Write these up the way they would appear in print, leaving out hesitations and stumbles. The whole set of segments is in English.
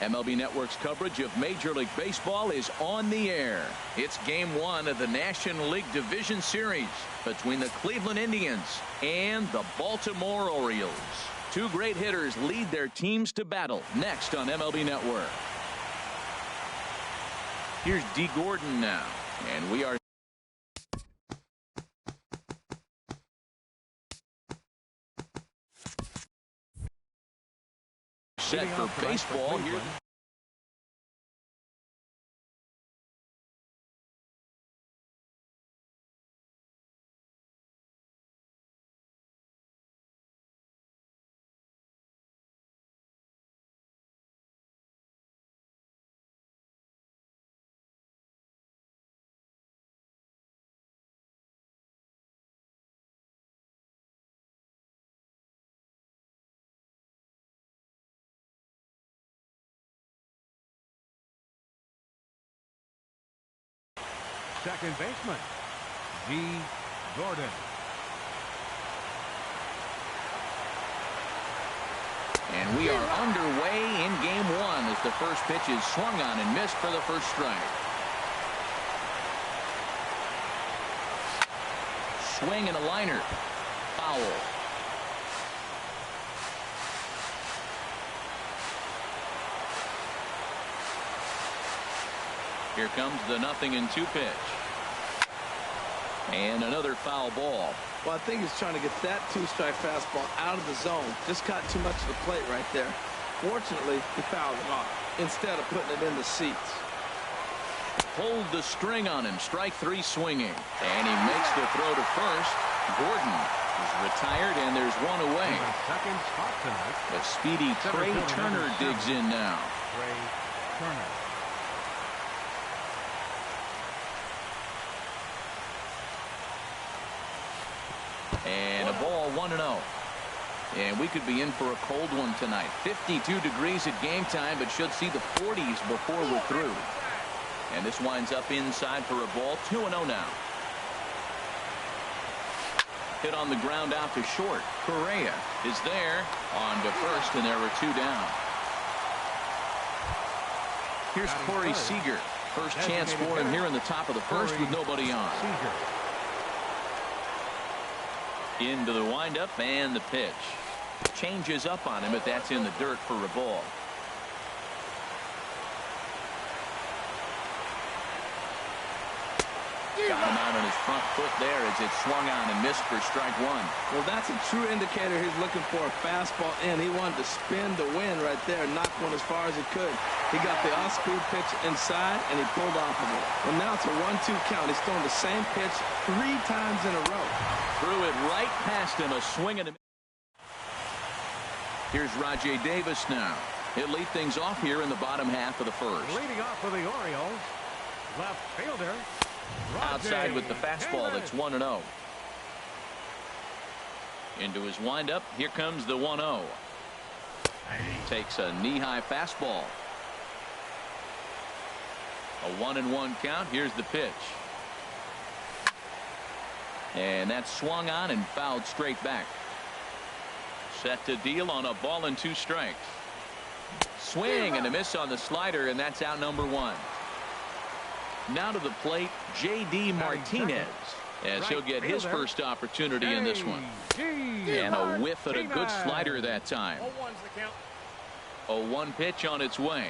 MLB Network's coverage of Major League Baseball is on the air. It's Game 1 of the National League Division Series between the Cleveland Indians and the Baltimore Orioles. Two great hitters lead their teams to battle next on MLB Network. Here's D. Gordon now, and we are set for baseball here. Second baseman, D. Gordon. And we are underway in Game 1 as the first pitch is swung on and missed for the first strike. Swing and a liner. Foul. Here comes the 0-2 pitch. And another foul ball. Well, I think he's trying to get that two-strike fastball out of the zone. Just caught too much of the plate right there. Fortunately, he fouled it off instead of putting it in the seats. Hold the string on him. Strike 3 swinging. And he makes the throw to first. Gordon is retired, and there's one away. Second spot tonight. The speedy Trey Turner digs in now. Trey Turner. And a ball 1-0. And we could be in for a cold one tonight. 52 degrees at game time, but should see the 40s before we're through. And this winds up inside for a ball. 2-0 now. Hit on the ground out to short. Correa is there on to first, and there are 2 down. Here's Corey Seager. First chance for him here in the top of the first with nobody on. Into the windup and the pitch. Changes up on him, but that's in the dirt for a ball. Got him out on his front foot there as it swung on and missed for strike 1. Well, that's a true indicator he's looking for a fastball in. He wanted to spin the wind right there and knock one as far as he could. He got the off-speed pitch inside, and he pulled off of it. Well, now it's a 1-2 count. He's throwing the same pitch 3 times in a row. Threw it right past him. A swing and a... Here's Rajay Davis now. He'll lead things off here in the bottom half of the first. Leading off for the Orioles, left fielder. Outside with the fastball. That's 1-0. Into his windup. Here comes the 1-0. Takes a knee-high fastball. A 1-1 count. Here's the pitch. And that's swung on and fouled straight back. Set to deal on a ball and 2 strikes. Swing and a miss on the slider, and that's out number 1. Now to the plate, J.D. Martinez, as he'll get his first opportunity in this one. And a whiff at a good slider that time. 0-1 pitch on its way.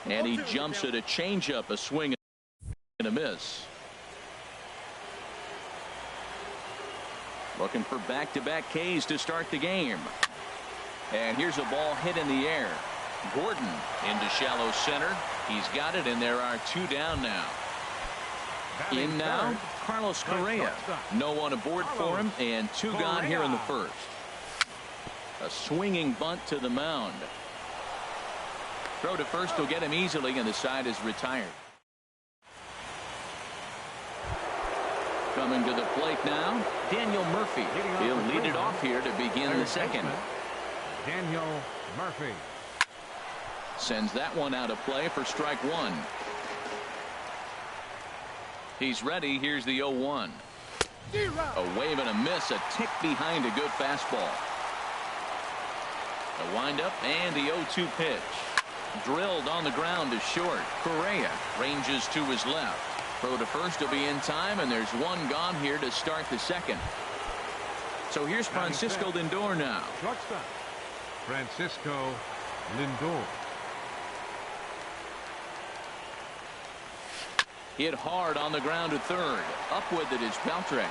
And he jumps at a changeup, a swing and a miss. Looking for back-to-back Ks to start the game. And here's a ball hit in the air. Gordon into shallow center. He's got it, and there are 2 down now. In now, Carlos Correa. No one aboard for him, and 2 gone here in the first. A swinging bunt to the mound. Throw to first will get him easily, and the side is retired. Coming to the plate now, Daniel Murphy. He'll lead it off here to begin the second. Daniel Murphy. Sends that one out of play for strike 1. He's ready. Here's the 0-1. A wave and a miss. A tick behind a good fastball. The windup and the 0-2 pitch. Drilled on the ground to short. Correa ranges to his left. Throw to first will be in time, and there's one gone here to start the second. So here's Francisco Lindor now. Shortstop, Francisco Lindor. Hit hard on the ground to third. Up with it is Beltre.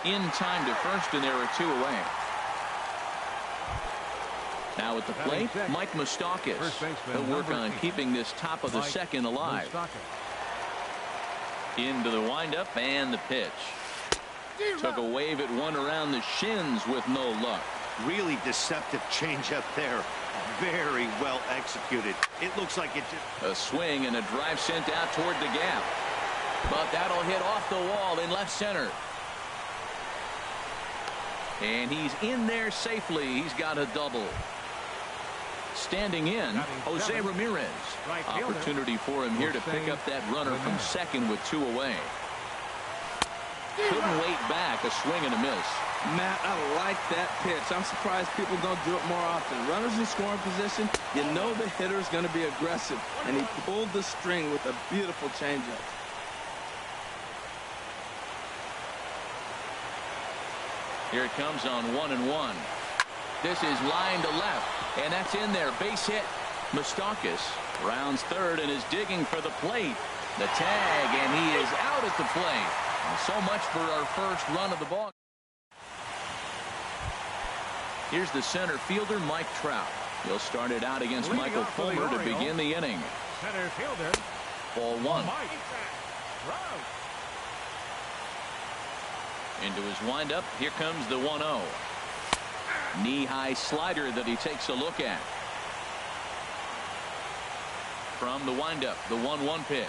In time to first, and there are two away. Now at the plate, Mike Moustakas. He'll work on keeping this top of the second alive. Into the windup and the pitch. Took a wave at one around the shins with no luck. Really deceptive changeup there. Very well executed. It looks like it just... A swing and a drive sent out toward the gap. But that'll hit off the wall in left center. And he's in there safely. He's got a double. Standing in, Jose Ramirez. Opportunity for him here to pick up that runner from second with two away. Couldn't wait back. A swing and a miss. Matt, I like that pitch. I'm surprised people don't do it more often. Runners in scoring position, you know the hitter's going to be aggressive. And he pulled the string with a beautiful changeup. Here it comes on 1-1. This is line to left, and that's in there. Base hit. Moustakas rounds third and is digging for the plate. The tag, and he is out at the plate. And so much for our first run of the ball. Here's the center fielder, Mike Trout. He'll start it out against Michael Fulmer to begin the inning. Center fielder. Ball one. Mike Trout. Into his windup. Here comes the 1-0. Knee-high slider that he takes a look at. From the windup, the 1-1 pitch.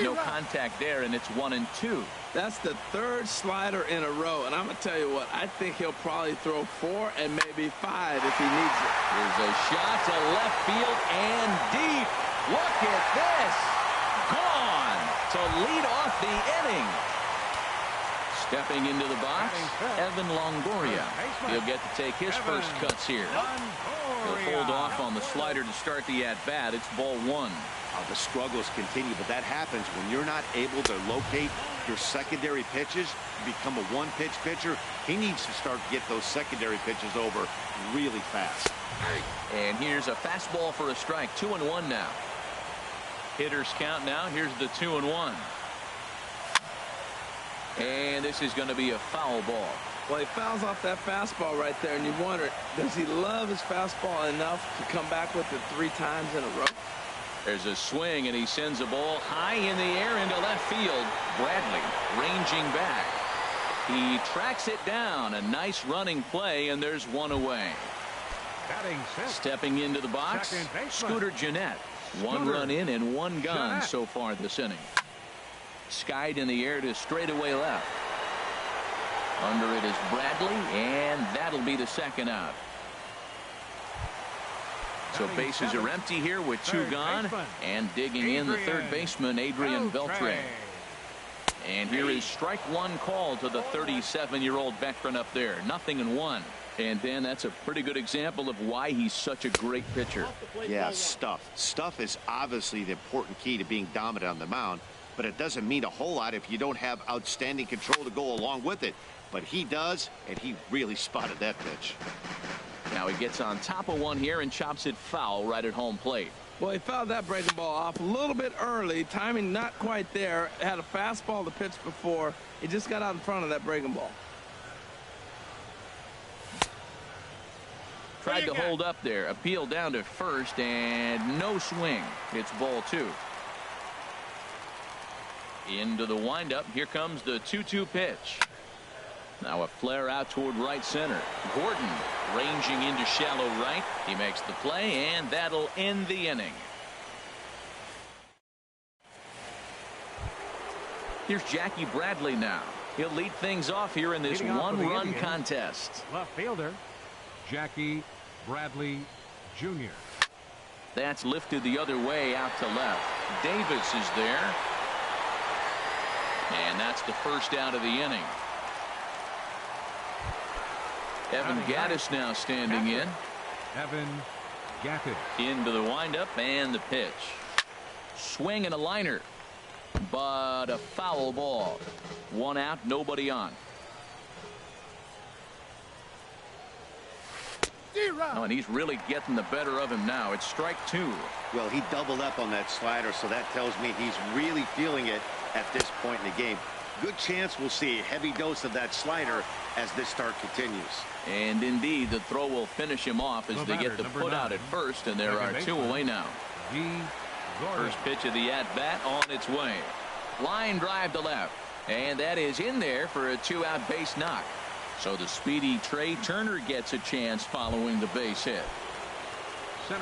No contact there, and it's 1-2. That's the third slider in a row, and I'm going to tell you what, I think he'll probably throw 4 and maybe 5 if he needs it. Here's a shot to left field and deep. Look at this. Gone to lead off the inning. Stepping into the box, Evan Longoria. He'll get to take his first cuts here. He'll hold off on the slider to start the at-bat. It's ball one. The struggles continue, but that happens when you're not able to locate your secondary pitches. You become a one-pitch pitcher. He needs to start to get those secondary pitches over really fast. And here's a fastball for a strike. 2-1 now. Hitters count now. Here's the 2-1. And this is going to be a foul ball. Well, he fouls off that fastball right there, and you wonder, does he love his fastball enough to come back with it 3 times in a row? There's a swing, and he sends a ball high in the air into left field. Bradley ranging back. He tracks it down. A nice running play, and there's one away. Stepping into the box, Scooter Gennett. 1 run in and 1 gone so far this inning. Skied in the air to straightaway left. Under it is Bradley, and that'll be the second out. So bases are empty here with 2 gone, and digging in the third baseman, Adrian Beltre. And here is strike 1 call to the 37-year-old veteran up there. 0-1. And then that's a pretty good example of why he's such a great pitcher. Yeah, stuff. Stuff is obviously the important key to being dominant on the mound, but it doesn't mean a whole lot if you don't have outstanding control to go along with it. But he does, and he really spotted that pitch. Now he gets on top of one here and chops it foul right at home plate. Well, he fouled that breaking ball off a little bit early. Timing not quite there. Had a fastball to pitch before. He just got out in front of that breaking ball. Tried to hold up there. Appeal down to first, and no swing. It's ball 2. Into the windup. Here comes the 2-2 pitch. Now a flare out toward right center. Gordon ranging into shallow right. He makes the play, and that'll end the inning. Here's Jackie Bradley now. He'll lead things off here in this one-run contest. Left fielder, Jackie Bradley Jr. That's lifted the other way out to left. Davis is there. And that's the first out of the inning. Evan Gaddis now standing in. Evan Gaddis. Into the windup and the pitch. Swing and a liner. But a foul ball. 1 out, nobody on. Oh, and he's really getting the better of him now. It's strike 2. Well, he doubled up on that slider, so that tells me he's really feeling it at this point in the game. Good chance we'll see a heavy dose of that slider as this start continues. And indeed, the throw will finish him off as they get the put out at first, and there are 2 away now. First pitch of the at-bat on its way. Line drive to left, and that is in there for a 2-out base knock. So the speedy Trey Turner gets a chance following the base hit.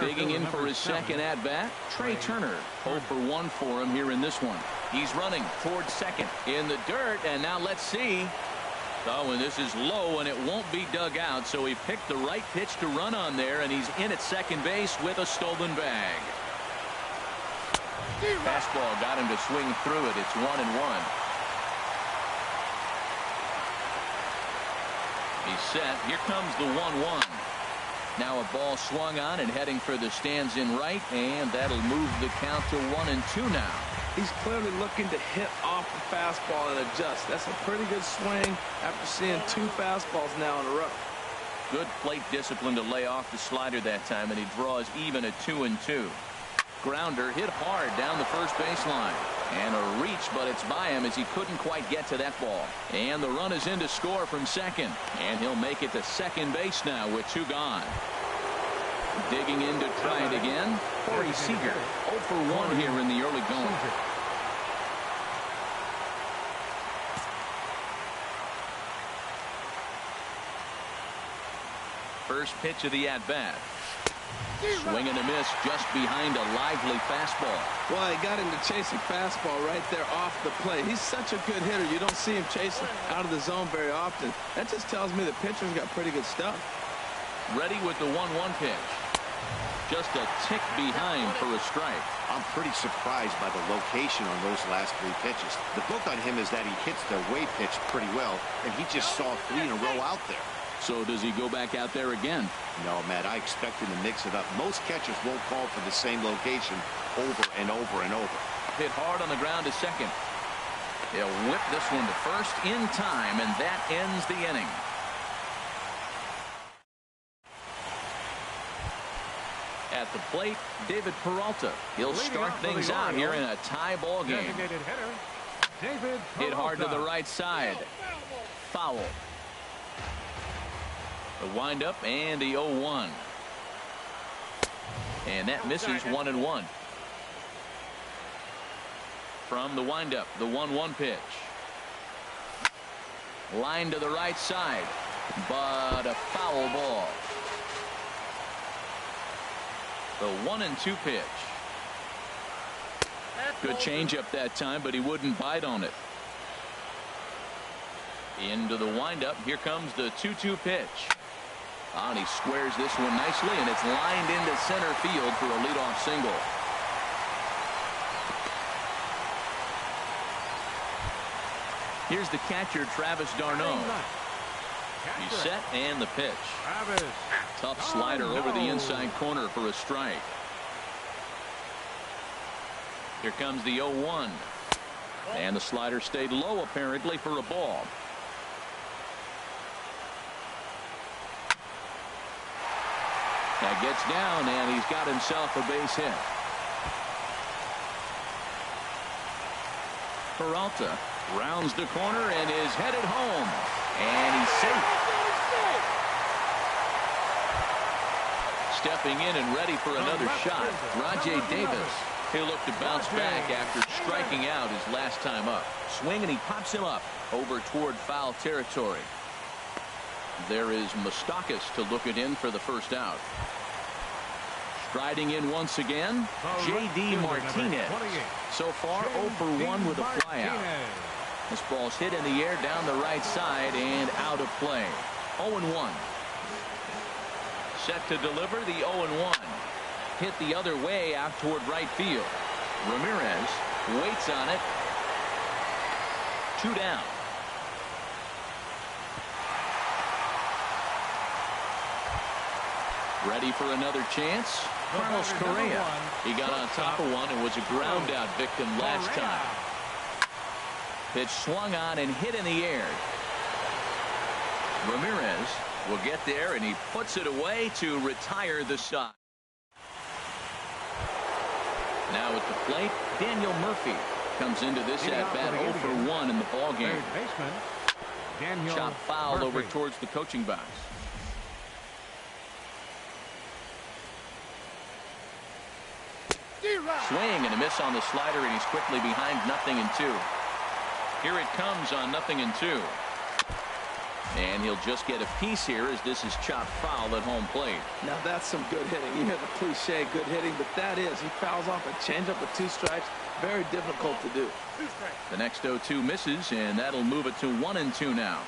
Digging in for his second at-bat, Trey Turner. 0 for 1 for him here in this one. He's running towards second in the dirt, and now let's see. Oh, and this is low, and it won't be dug out, so he picked the right pitch to run on there, and he's in at second base with a stolen bag. Fastball got him to swing through it. It's 1-1. He's set. Here comes the 1-1. Now a ball swung on and heading for the stands in right, and that'll move the count to 1-2 now. He's clearly looking to hit off the fastball and adjust. That's a pretty good swing after seeing 2 fastballs now in a row. Good plate discipline to lay off the slider that time, and he draws even at 2-2. Grounder hit hard down the first baseline. And a reach, but it's by him as he couldn't quite get to that ball. And the run is in to score from second. And he'll make it to second base now with 2 gone. Digging in to try it again. Corey Seager, 0 for 1 here in the early going. First pitch of the at-bat. Swing and a miss just behind a lively fastball. Well, he got him to chase a fastball right there off the plate. He's such a good hitter. You don't see him chasing out of the zone very often. That just tells me the pitcher's got pretty good stuff. Ready with the 1-1 pitch. Just a tick behind for a strike. I'm pretty surprised by the location on those last 3 pitches. The book on him is that he hits the way pitch pretty well, and he just saw 3 in a row out there. So does he go back out there again? No, Matt, I expect him to mix it up. Most catchers won't call for the same location over and over and over. Hit hard on the ground to second. He'll whip this one to first in time, and that ends the inning. At the plate, David Peralta. He'll start things out here in a tie ball game. Hit hard to the right side. Foul. The windup and the 0-1. And that misses 1-1. From the windup, the 1-1 pitch. Line to the right side, but a foul ball. The 1-2 pitch. Good changeup that time, but he wouldn't bite on it. Into the windup. Here comes the 2-2 pitch. And he squares this one nicely, and it's lined into center field for a leadoff single. Here's the catcher, Travis d'Arnaud. He's set, and the pitch. Tough slider over the inside corner for a strike. Here comes the 0-1. And the slider stayed low, apparently, for a ball. That gets down, and he's got himself a base hit. Peralta rounds the corner and is headed home. And he's safe. Stepping in and ready for another shot, Rajai Davis. He'll look to bounce back after striking out his last time up. Swing, and he pops him up over toward foul territory. There is Moustakas to look it in for the first out. Striding in once again, J.D. Martinez. So far 0 for 1 with a flyout. This ball's hit in the air down the right side and out of play. 0-1. Set to deliver the 0-1. Hit the other way out toward right field. Ramirez waits on it. 2 down. Ready for another chance? Carlos Correa. He got on top of one and was a ground out victim last time. Pitch swung on and hit in the air. Ramirez will get there, and he puts it away to retire the side. Now at the plate, Daniel Murphy comes into this at-bat 0 for 1 in the ballgame. Chop foul over towards the coaching box. Swing and a miss on the slider, and he's quickly behind 0-2. Here it comes on 0-2. And he'll just get a piece here as this is chopped foul at home plate. Now that's some good hitting. You hear the cliche good hitting, but that is. He fouls off a changeup with 2 strikes. Very difficult to do. The next 0-2 misses, and that'll move it to 1-2 now.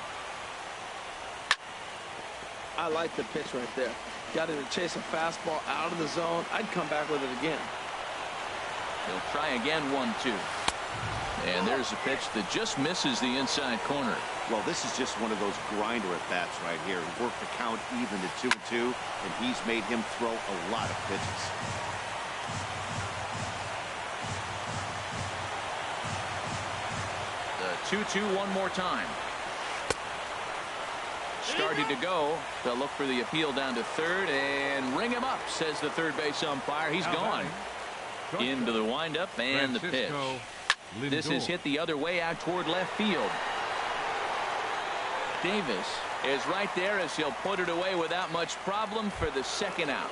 I like the pitch right there. Got him to chase a fastball out of the zone. I'd come back with it again. He'll try again 1-2. And there's a pitch that just misses the inside corner. Well, this is just one of those grinder at bats right here. He worked the count even to 2-2, and he's made him throw a lot of pitches. The 2-2 one more time. Starting to go. They'll look for the appeal down to third and ring him up, says the third base umpire. He's gone. Into the windup and the pitch. This is hit the other way out toward left field. Davis is right there as he'll put it away without much problem for the second out.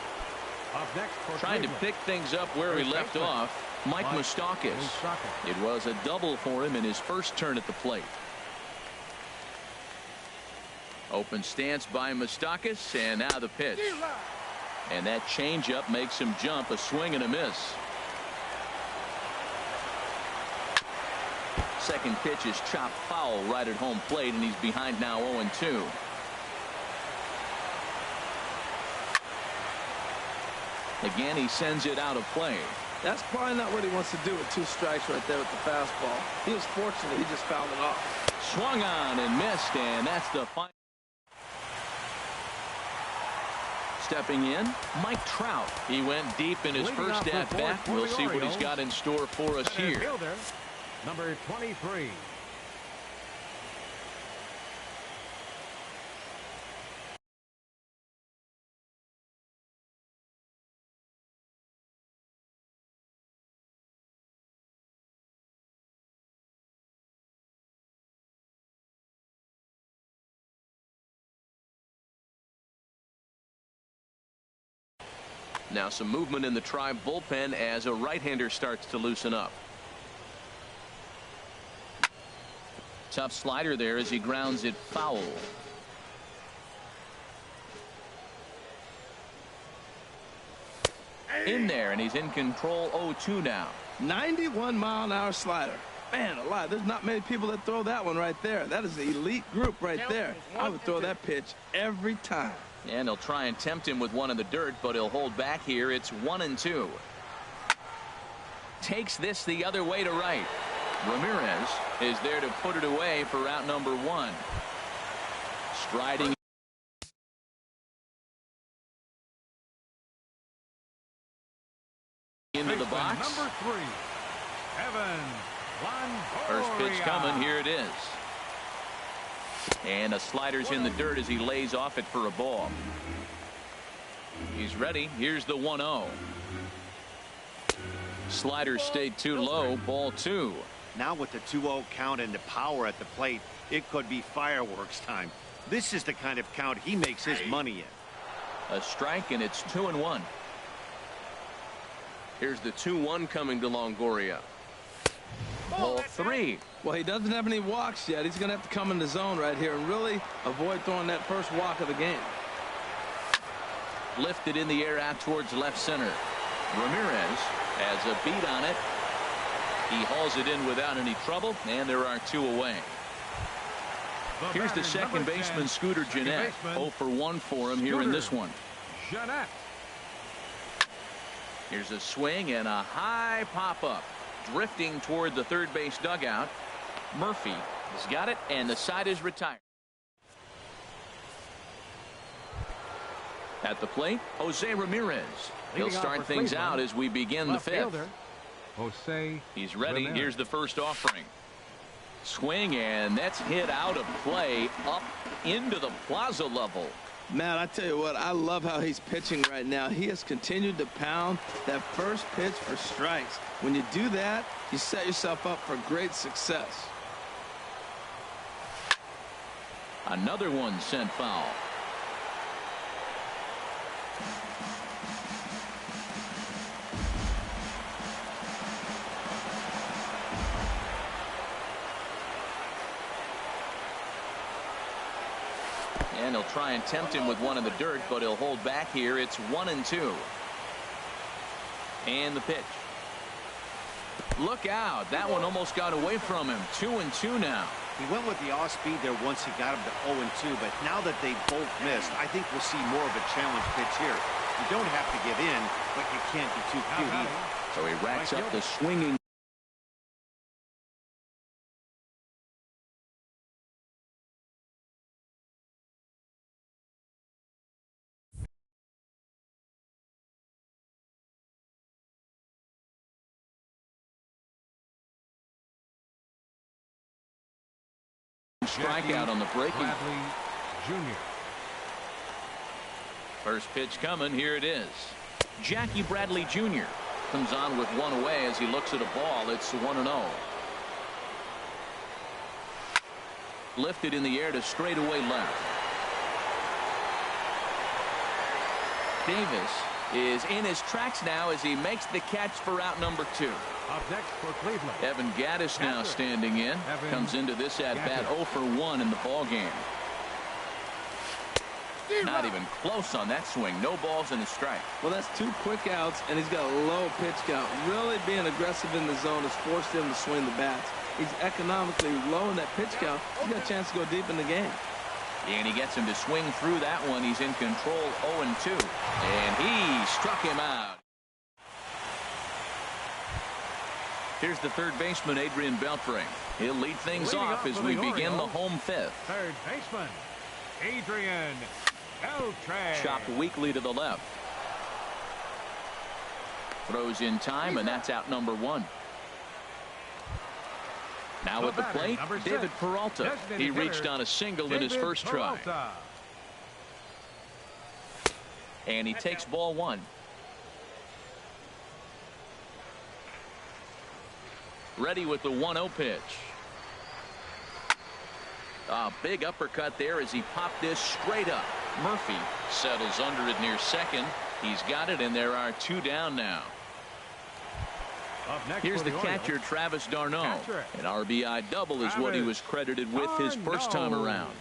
Trying to pick things up where he left off, Mike Moustakas. It was a double for him in his first turn at the plate. Open stance by Moustakas, and now the pitch. And that changeup makes him jump. A swing and a miss. Second pitch is chopped foul right at home plate, and he's behind now 0-2. Again, he sends it out of play. That's probably not what he wants to do with 2 strikes right there with the fastball. He was fortunate he just fouled it off. Swung on and missed, and that's the final. Stepping in, Mike Trout. He went deep in his first at-bat. We'll see what he's got in store for us here. Number 23. Now some movement in the Tribe bullpen as a right-hander starts to loosen up. Tough slider there as he grounds it foul. In there, and he's in control. 0-2 now. 91-mile-an-hour slider. Man alive, there's not many people that throw that one right there. That is an elite group right there. I would throw that pitch every time. And he'll try and tempt him with one in the dirt, but he'll hold back here. It's 1-2. Takes this the other way to right. Ramirez is there to put it away for out number 1. Striding into the box. Number 3, Evan. First pitch coming. Here it is. And a slider's in the dirt as he lays off it for a ball. He's ready. Here's the 1-0. Slider stayed too low. Ball 2. Now with the 2-0 count and the power at the plate, it could be fireworks time. This is the kind of count he makes his money in. A strike, and it's 2-1. Here's the 2-1 coming to Longoria. Ball 3. Well, he doesn't have any walks yet. He's going to have to come in the zone right here and really avoid throwing that first walk of the game. Lifted in the air out towards left center. Ramirez has a beat on it. He hauls it in without any trouble, and there are 2 away. Here's the second baseman, Scooter Gennett. 0 for 1 for him here in this one. Here's a swing and a high pop-up. Drifting toward the third base dugout. Murphy has got it, and the side is retired. At the plate, Jose Ramirez. He'll Leading off start for things Cleveland, out as we begin the left fifth. fielder, Jose He's ready. Ramirez. Here's the first offering. Swing, and that's hit out of play up into the plaza level. Man, I tell you what, I love how he's pitching right now. He has continued to pound that first pitch for strikes. When you do that, you set yourself up for great success. Another one sent foul. And he'll try and tempt him with one in the dirt, but he'll hold back here. It's 1-2. And the pitch. Look out. That one almost got away from him. 2-2 now. He went with the off speed there once he got him to 0-2, but now that they both missed, I think we'll see more of a challenge pitch here. You don't have to give in, but you can't be too cute either. So he racks up the swinging. Strikeout on the breaking. Bradley Jr. First pitch coming. Here it is. Jackie Bradley Jr. comes on with one away as he looks at a ball. It's 1-0. Lifted in the air to straightaway left. Davis is in his tracks now as he makes the catch for out number 2. Up next for Cleveland, Evan Gattis now standing in. Comes into this at bat 0 for 1 in the ball game. Not even close on that swing. No balls and a strike. Well, that's 2 quick outs, and he's got a low pitch count. Really being aggressive in the zone has forced him to swing the bats. He's economically low in that pitch count. He's got a chance to go deep in the game. And he gets him to swing through that one. He's in control 0-2. And he struck him out. Here's the third baseman, Adrian Beltre. He'll lead things off as we begin the home fifth. third baseman, Adrian Beltre. Chopped weakly to the left. Throws in time, and that's out number 1. Now at the plate, David Peralta. He reached on a single in his first try. And he takes ball 1. Ready with the 1-0 pitch. A big uppercut there as he popped this straight up. Murphy settles under it near second. He's got it, and there are 2 down now. Here's the catcher, Travis d'Arnaud. An RBI double is what he was credited with his first time around.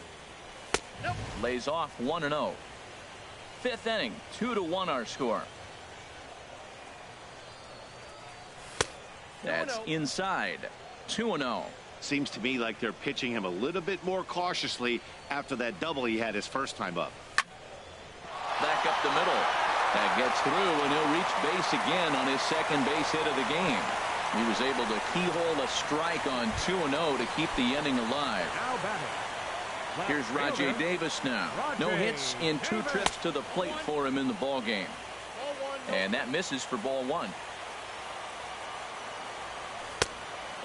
Lays off 1-0. Fifth inning, 2-1 our score. That's inside. 2-0. Seems to me like they're pitching him a little bit more cautiously after that double he had his first time up. Back up the middle. That gets through, and he'll reach base again on his second base hit of the game. He was able to keyhole a strike on 2-0 to keep the inning alive. Here's Rajay Davis now. No hits in 2 trips to the plate for him in the ball game. And that misses for ball 1.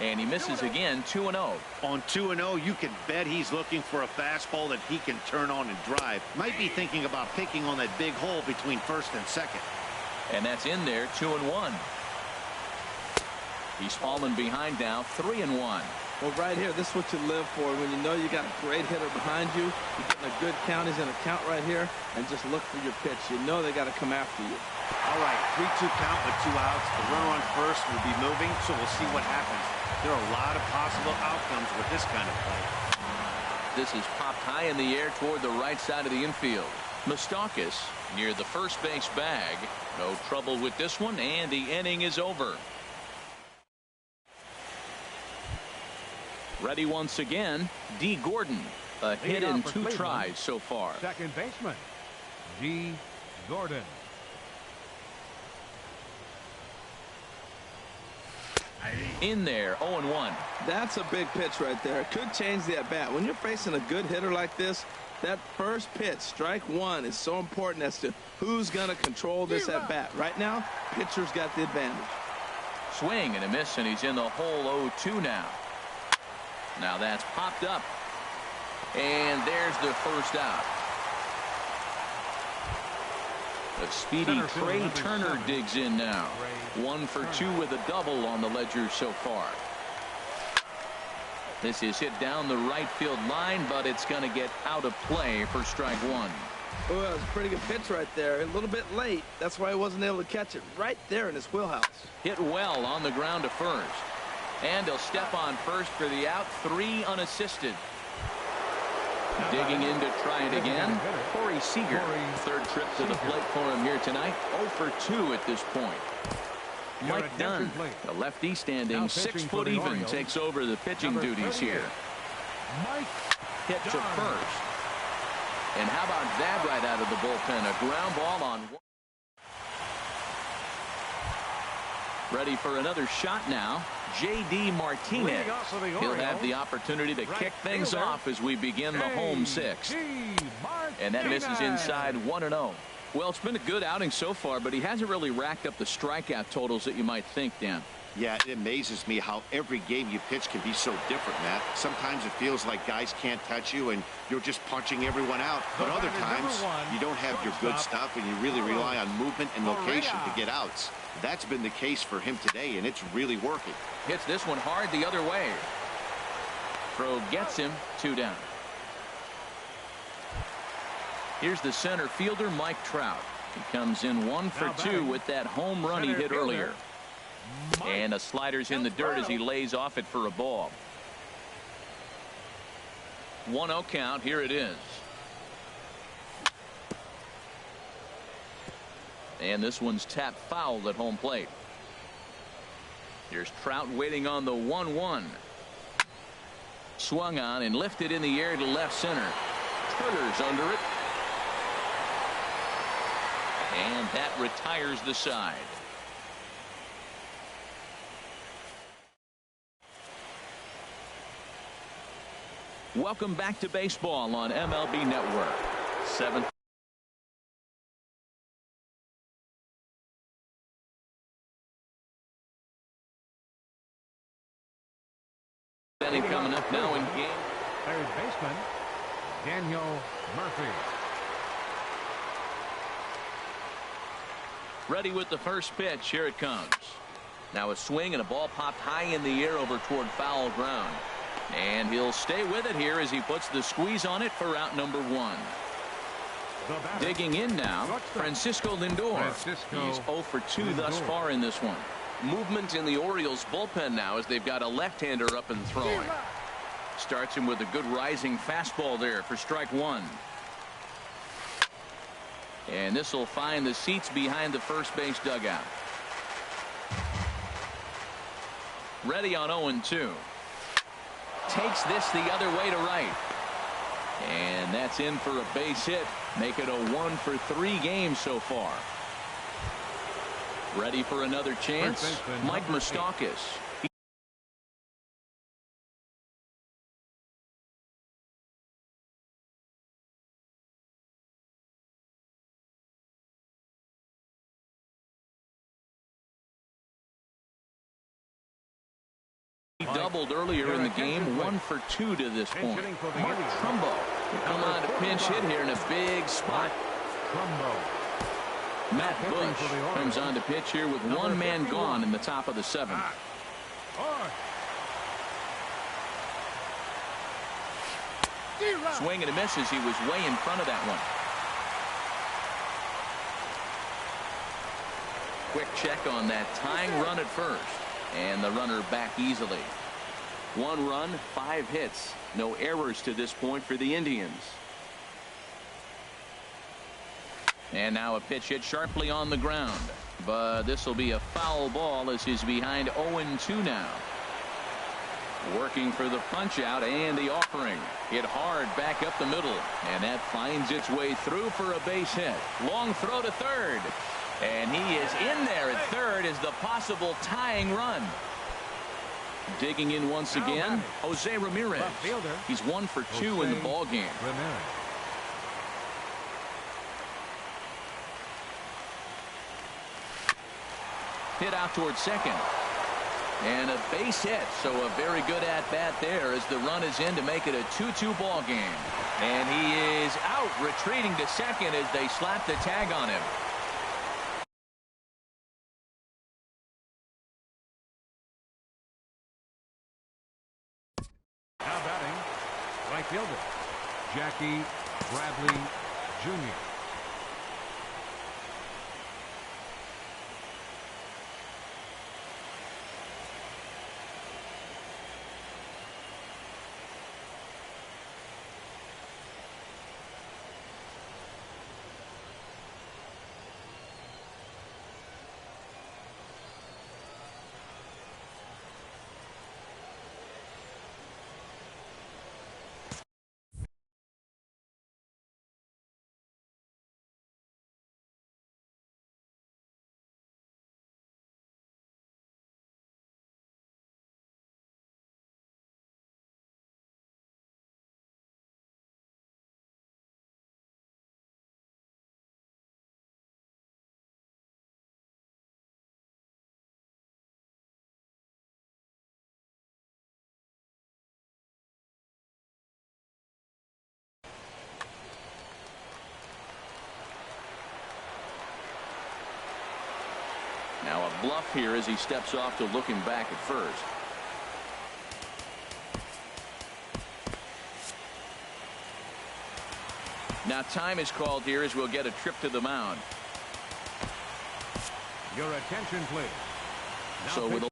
And he misses again, 2-0. On 2-0, you can bet he's looking for a fastball that he can turn on and drive. Might be thinking about picking on that big hole between first and second. And that's in there, 2-1. He's fallen behind now, 3-1. Well, right here, this is what you live for. When you know you got a great hitter behind you, you're getting a good count. He's in a count right here, and just look for your pitch. You know they got to come after you. All right, 3-2 count with 2 outs. The runner on first will be moving, so we'll see what happens. There are a lot of possible outcomes with this kind of play. This is popped high in the air toward the right side of the infield. Moustakas near the first base bag. No trouble with this one, and the inning is over. Ready once again, D. Gordon. A hit in 2 tries so far. Second baseman, D. Gordon. In there, 0-1. That's a big pitch right there. It could change the at-bat. When you're facing a good hitter like this, That first pitch, strike one, is so important as to who's going to control this at bat. Right now, pitcher's got the advantage. Swing and a miss, and he's in the hole 0-2 now. Now that's popped up. And there's the first out. The speedy Trey Turner digs in now. 1 for 2 with a double on the ledger so far. This is hit down the right field line, but it's going to get out of play for strike one. Oh, that was a pretty good pitch right there. A little bit late. That's why he wasn't able to catch it right there in his wheelhouse. Hit well on the ground to first. And he'll step on first for the out. 3 unassisted. Digging in to try it again. Corey Seager. Third trip to the plate for him here tonight. 0 for 2 at this point. Mike Dunn, the lefty standing 6 foot even, takes over the pitching duties here. Hit to first. And how about that right out of the bullpen? A ground ball on one. Ready for another shot now. J.D. Martinez. He'll have the opportunity to kick things off as we begin the home 6th. And that misses inside 1-0. Well, it's been a good outing so far, but he hasn't really racked up the strikeout totals that you might think, Dan. Yeah, it amazes me how every game you pitch can be so different, Matt. Sometimes it feels like guys can't touch you and you're just punching everyone out. But other times you don't have your good stuff and you really rely on movement and location to get outs. That's been the case for him today, and it's really working. Hits this one hard the other way. Throw gets him. 2 down. Here's the center fielder, Mike Trout. He comes in 1 for 2 with that home run he hit earlier. And the slider's in the dirt as he lays off it for a ball. 1-0 count. Here it is. And this one's tapped foul at home plate. Here's Trout waiting on the 1-1. Swung on and lifted in the air to left center. Turner's under it. And that retires the side. Welcome back to baseball on MLB Network. 7th. Coming up now in game. Third baseman, Daniel Murphy. Ready with the first pitch. Here it comes. Now a swing and a ball popped high in the air over toward foul ground. And he'll stay with it here as he puts the squeeze on it for out number 1. Digging in now, Francisco Lindor. He's 0 for 2 thus far in this one. Movement in the Orioles bullpen now as they've got a left-hander up and throwing. Starts him with a good rising fastball there for strike 1. And this will find the seats behind the first base dugout. Ready on 0-2. Takes this the other way to right. And that's in for a base hit. Make it a 1 for 3 game so far. Ready for another chance. Mike Moustakas. He doubled earlier in the game. 1 for 2 to this point. Mark Trumbo will come on to pinch hit here in a big spot. Matt Bush comes on to pitch here with 1 man gone in the top of the 7th. Swing and a miss as he was way in front of that one. Quick check on that tying run at first. And the runner back easily. 1 run, 5 hits. No errors to this point for the Indians. And now a pitch hit sharply on the ground. But this will be a foul ball as he's behind 0-2 now. Working for the punch out and the offering. Hit hard back up the middle. And that finds its way through for a base hit. Long throw to third. And he is in there at third as the possible tying run. Digging in once again, Jose Ramirez. He's 1 for 2 in the ball game. hit out towards second. And a base hit, so a very good at-bat there as the run is in to make it a 2-2 ball game. And he is out, retreating to second as they slap the tag on him. Now batting, right fielder, Jackie Bradley Jr. Now a bluff here as he steps off to looking back at first. Now time is called here as we'll get a trip to the mound. Your attention, please. Now So with a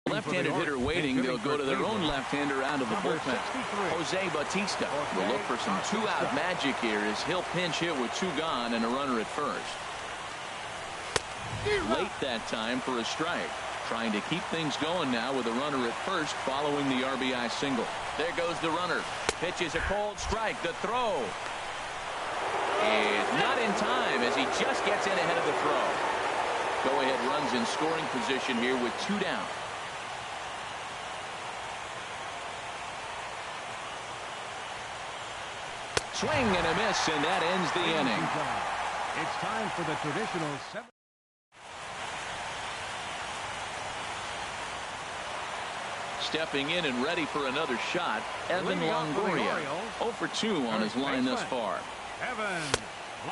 left-handed hitter waiting, they'll go to their own left-hander out of the bullpen. Jose Bautista will look for some two-out magic here as he'll pinch hit with two gone and a runner at first. Late that time for a strike. Trying to keep things going now with a runner at first following the RBI single. There goes the runner. Pitches a cold strike. The throw is not in time as he just gets in ahead of the throw. Go-ahead runs in scoring position here with two down. Swing and a miss, and that ends the inning. It's time for the traditional 7. Stepping in and ready for another shot, Evan Longoria. 0 for 2 on his line thus far.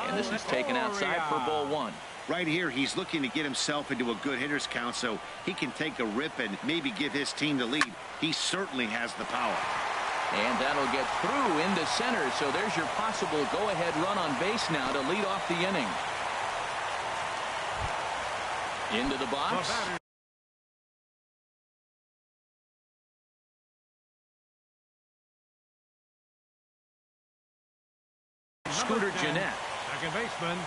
And this is taken outside for ball one. Right here, he's looking to get himself into a good hitter's count so he can take a rip and maybe give his team the lead. He certainly has the power. And that'll get through into center. So there's your possible go-ahead run on base now to lead off the inning. Into the box. Scooter Gennett. Second baseman,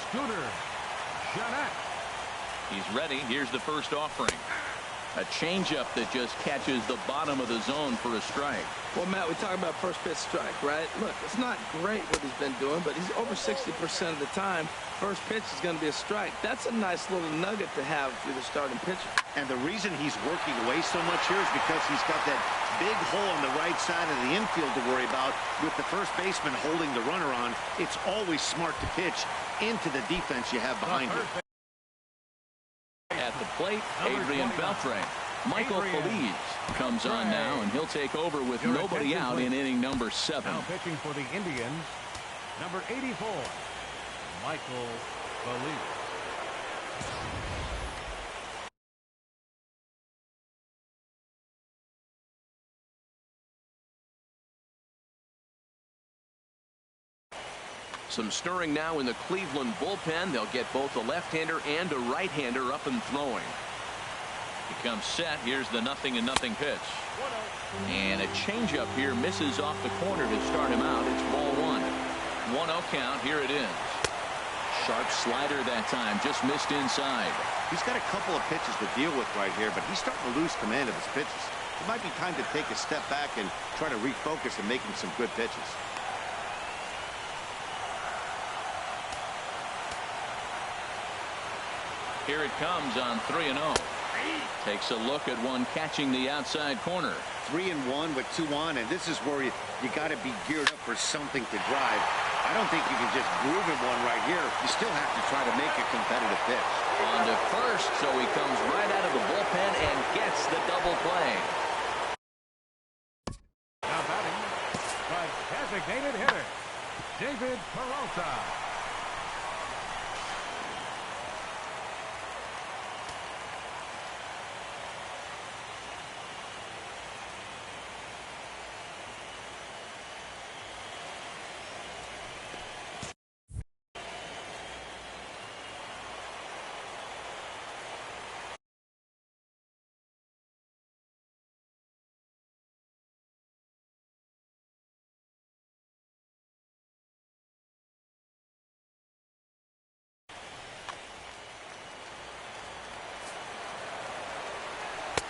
Scooter Gennett. He's ready. Here's the first offering. A changeup that just catches the bottom of the zone for a strike. Well, Matt, we talk about first pitch strike, right? Look, it's not great what he's been doing, but he's over 60% of the time. First pitch is going to be a strike. That's a nice little nugget to have for the starting pitcher. And the reason he's working away so much here is because he's got that big hole on the right side of the infield to worry about. With the first baseman holding the runner on, it's always smart to pitch into the defense you have behind you. At the plate, Adrian Beltre. Michael Feliz comes on now, and he'll take over with nobody out in inning number 7. Now pitching for the Indians, number 84, Michael Feliz. Some stirring now in the Cleveland bullpen. They'll get both a left-hander and a right-hander up and throwing. He comes set. Here's the 0-0 pitch. And a changeup here misses off the corner to start him out. It's ball one. 1-0 count. Here it is. Sharp slider that time. Just missed inside. He's got a couple of pitches to deal with right here, but he's starting to lose command of his pitches. It might be time to take a step back and try to refocus and making some good pitches. Here it comes on 3-0. Takes a look at one catching the outside corner. 3-1 with 2 on, and this is where you got to be geared up for something to drive. I don't think you can just groove him one right here. You still have to try to make a competitive pitch. On to first, so he comes right out of the bullpen and gets the double play. Now batting, the designated hitter, David Peralta.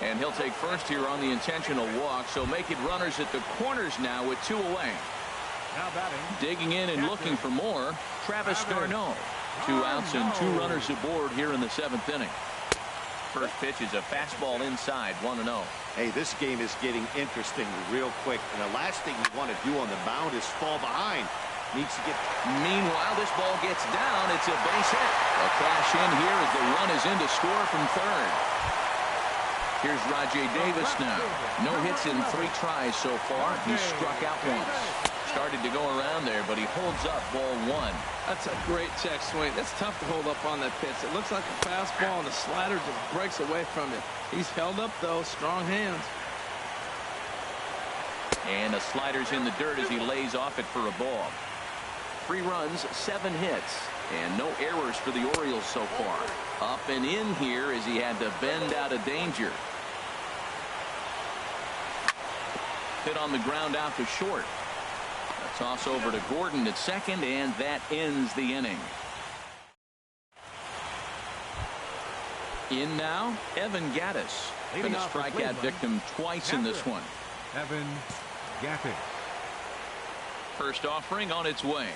And he'll take first here on the intentional walk, so make it runners at the corners now with 2 away. Now batting, Digging in and looking for more, Travis Garneau. 2 outs and 2 runners aboard here in the 7th inning. First pitch is a fastball inside, 1-0. Hey, this game is getting interesting real quick, and the last thing you want to do on the mound is fall behind. Needs to get. Meanwhile, this ball gets down. It's a base hit. A cash in here as the run is in to score from third. Here's Rajay Davis now. No hits in 3 tries so far. He struck out once. Started to go around there, but he holds up ball 1. That's a great check swing. That's tough to hold up on that pitch. It looks like a fastball, and the slider just breaks away from it. He's held up, though. Strong hands. And the slider's in the dirt as he lays off it for a ball. 3 runs, 7 hits, and no errors for the Orioles so far. Up and in here as he had to bend out of danger. Hit on the ground out to short. A toss over to Gordon at second, and that ends the inning. In now, Evan Gattis. Been a strikeout victim twice in this one. Evan Gattis. First offering on its way.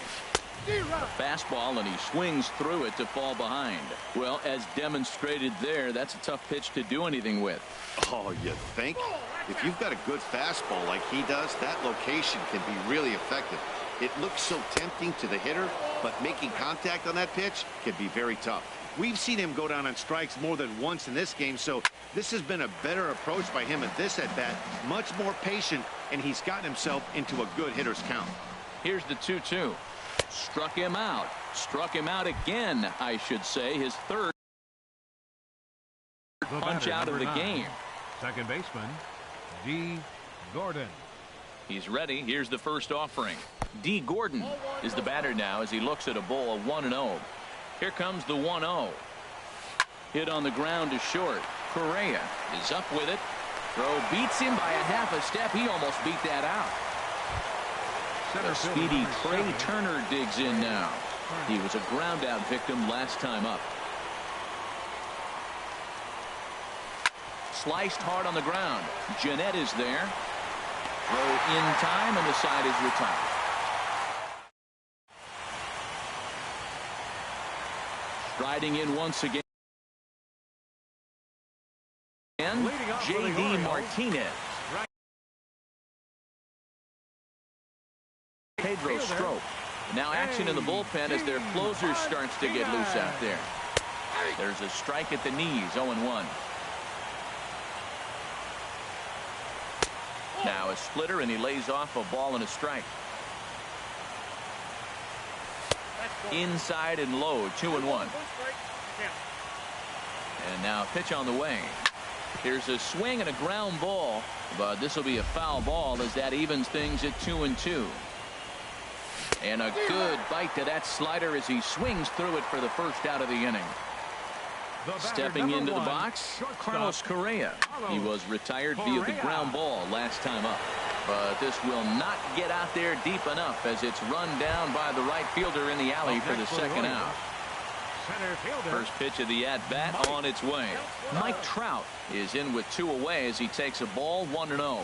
A fastball, and he swings through it to fall behind. Well, as demonstrated there, that's a tough pitch to do anything with. Oh, you think? If you've got a good fastball like he does, that location can be really effective. It looks so tempting to the hitter, but making contact on that pitch can be very tough. We've seen him go down on strikes more than once in this game, so this has been a better approach by him at this at-bat. Much more patient, and he's gotten himself into a good hitter's count. Here's the 2-2. Struck him out. Struck him out again, I should say. His third punch out of the game. Second baseman, D. Gordon. He's ready. Here's the first offering. D. Gordon is the batter now as he looks at a ball 1-0. Here comes the 1-0. Hit on the ground to short. Correa is up with it. Throw beats him by a half a step. He almost beat that out. The speedy Trey Turner digs in now. He was a ground out victim last time up. Sliced hard on the ground. Jeanette is there. Throw in time, and the side is retired. Striding in once again. J.D. Martinez. Pedro Strop. Now action in the bullpen as their closer starts to get loose out there. There's a strike at the knees, 0-1. Now a splitter, and he lays off a ball and a strike. Inside and low, 2-1. And now a pitch on the way. Here's a swing and a ground ball, but this will be a foul ball as that evens things at 2-2. And a good bite to that slider as he swings through it for the first out of the inning. Stepping into the box, Carlos Correa. He was retired via the ground ball last time up. But this will not get out there deep enough as it's run down by the right fielder in the alley for the second out. First pitch of the at-bat on its way. Mike Trout is in with 2 away as he takes a ball 1-0.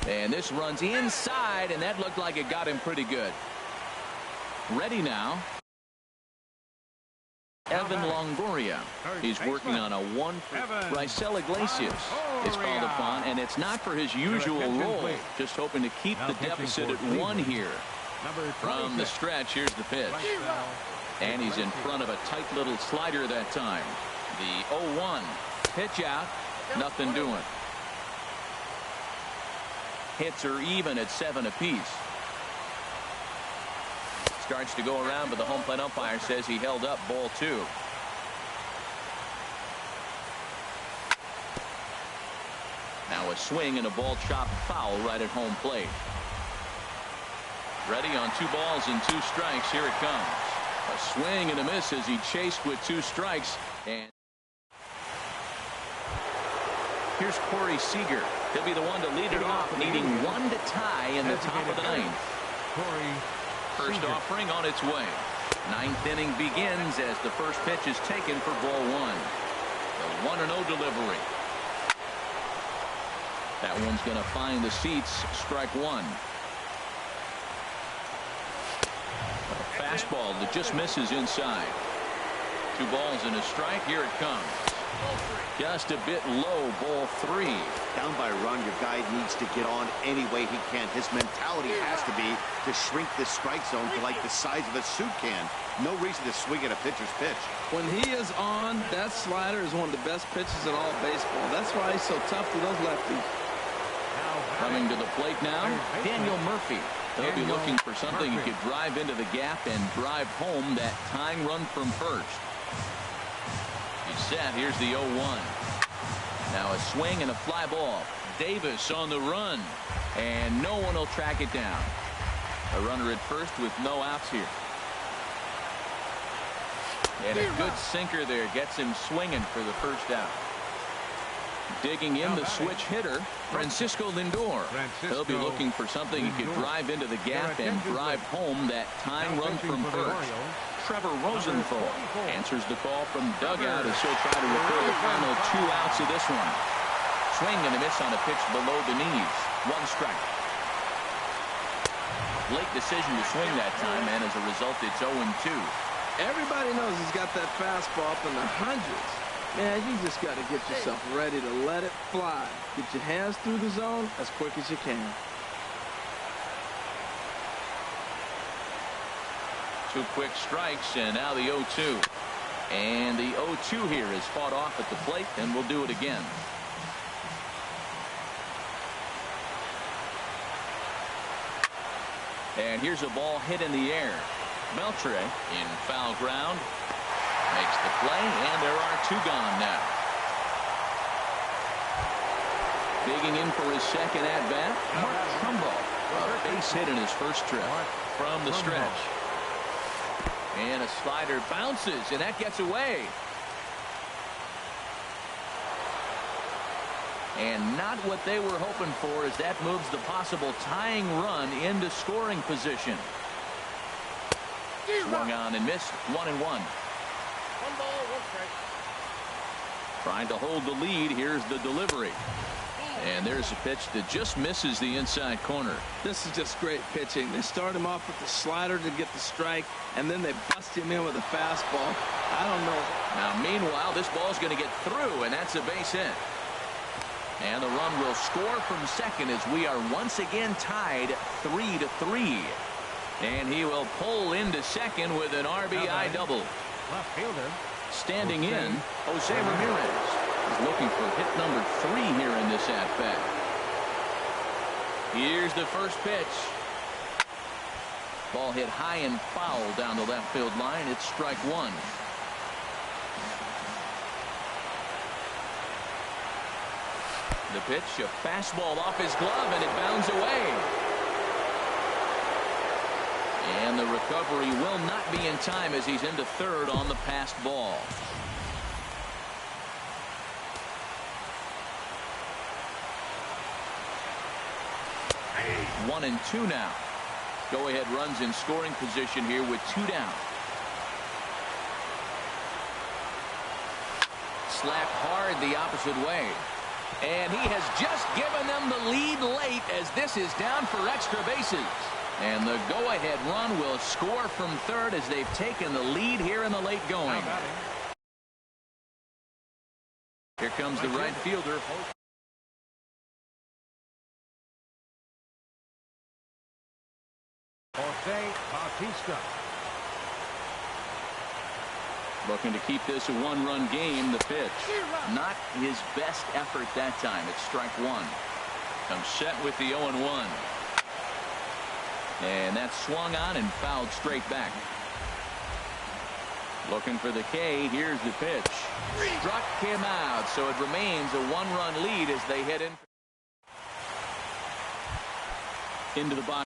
And this runs inside, and that looked like it got him pretty good. Ready now. Evan Longoria. He's working on a 1 for Raisel Iglesias. It's called upon, and it's not for his usual role. Just hoping to keep the deficit at 1 here. From the stretch, here's the pitch. And he's in front of a tight little slider that time. The 0-1. Pitch out. Nothing doing. Hits are even at 7 apiece. Starts to go around, but the home plate umpire says he held up ball 2. Now a swing and a ball chopped foul right at home plate. Ready on 2 balls and 2 strikes. Here it comes. A swing and a miss as he chased with 2 strikes. And here's Corey Seager. He'll be the one to lead it off, needing 1 to tie in the top of the 9th. First offering on its way. 9th inning begins as the first pitch is taken for ball 1. The 1-0 delivery. That one's going to find the seats. Strike 1. A fastball that just misses inside. 2 balls and a strike. Here it comes. Just a bit low. Ball 3. Down by a run, your guy needs to get on any way he can. His mentality has to be to shrink the strike zone to like the size of a soup can. No reason to swing at a pitcher's pitch. When he is on, that slider is one of the best pitches in all baseball. That's why he's so tough to those lefties. Coming to the plate now, Daniel Murphy. He'll be looking for something he could drive into the gap and drive home that tying run from first. He's set. Here's the 0-1. Now a swing and a fly ball. Davis on the run, and no one will track it down. A runner at first with no outs here. And a good sinker there gets him swinging for the first out. Digging in the switch hitter, Francisco Lindor. He'll be looking for something he could drive into the gap and drive home that tying run from first. Trevor Rosenthal answers the call from dugout as he'll try to record the final 2 outs of this one. Swing and a miss on a pitch below the knees. 1 strike. Late decision to swing that time, and as a result, it's 0-2. Everybody knows he's got that fastball up in the hundreds. Man, you just got to get yourself ready to let it fly. Get your hands through the zone as quick as you can. 2 quick strikes, and now the 0-2. And the 0-2 here is fought off at the plate, and we'll do it again. And here's a ball hit in the air. Beltre in foul ground. Makes the play, and there are 2 gone now. Digging in for his second at-bat, Mark Trumbo. A base hit in his first trip from the stretch. And a slider bounces, and that gets away. And not what they were hoping for, as that moves the possible tying run into scoring position. Swung on and missed. 1-1. 1 ball, 1 strike. Trying to hold the lead. Here's the delivery. And there's a pitch that just misses the inside corner. This is just great pitching. They start him off with the slider to get the strike, and then they bust him in with a fastball. I don't know. Now, meanwhile, this ball's going to get through, and that's a base hit. And the run will score from second as we are once again tied 3-3. And he will pull into second with an RBI double. Left fielder. Standing in, Jose Ramirez is looking for hit number 3 here in this at-bat. Here's the first pitch. Ball hit high and foul down the left field line. It's strike 1. The pitch, a fastball off his glove, and it bounds away. And the recovery will not be in time as he's into third on the passed ball. Hey. 1-2 now. Go-ahead runs in scoring position here with 2 down. Slapped hard the opposite way. And he has just given them the lead late as this is down for extra bases. And the go-ahead run will score from third as they've taken the lead here in the late going. Here comes the right fielder. Fuerte Bautista. Looking to keep this a one-run game. The pitch. Not his best effort that time. It's strike one. Comes set with the 0-1. And that's swung on and fouled straight back. Looking for the K. Here's the pitch. Struck him out. So it remains a one-run lead as they head into the box.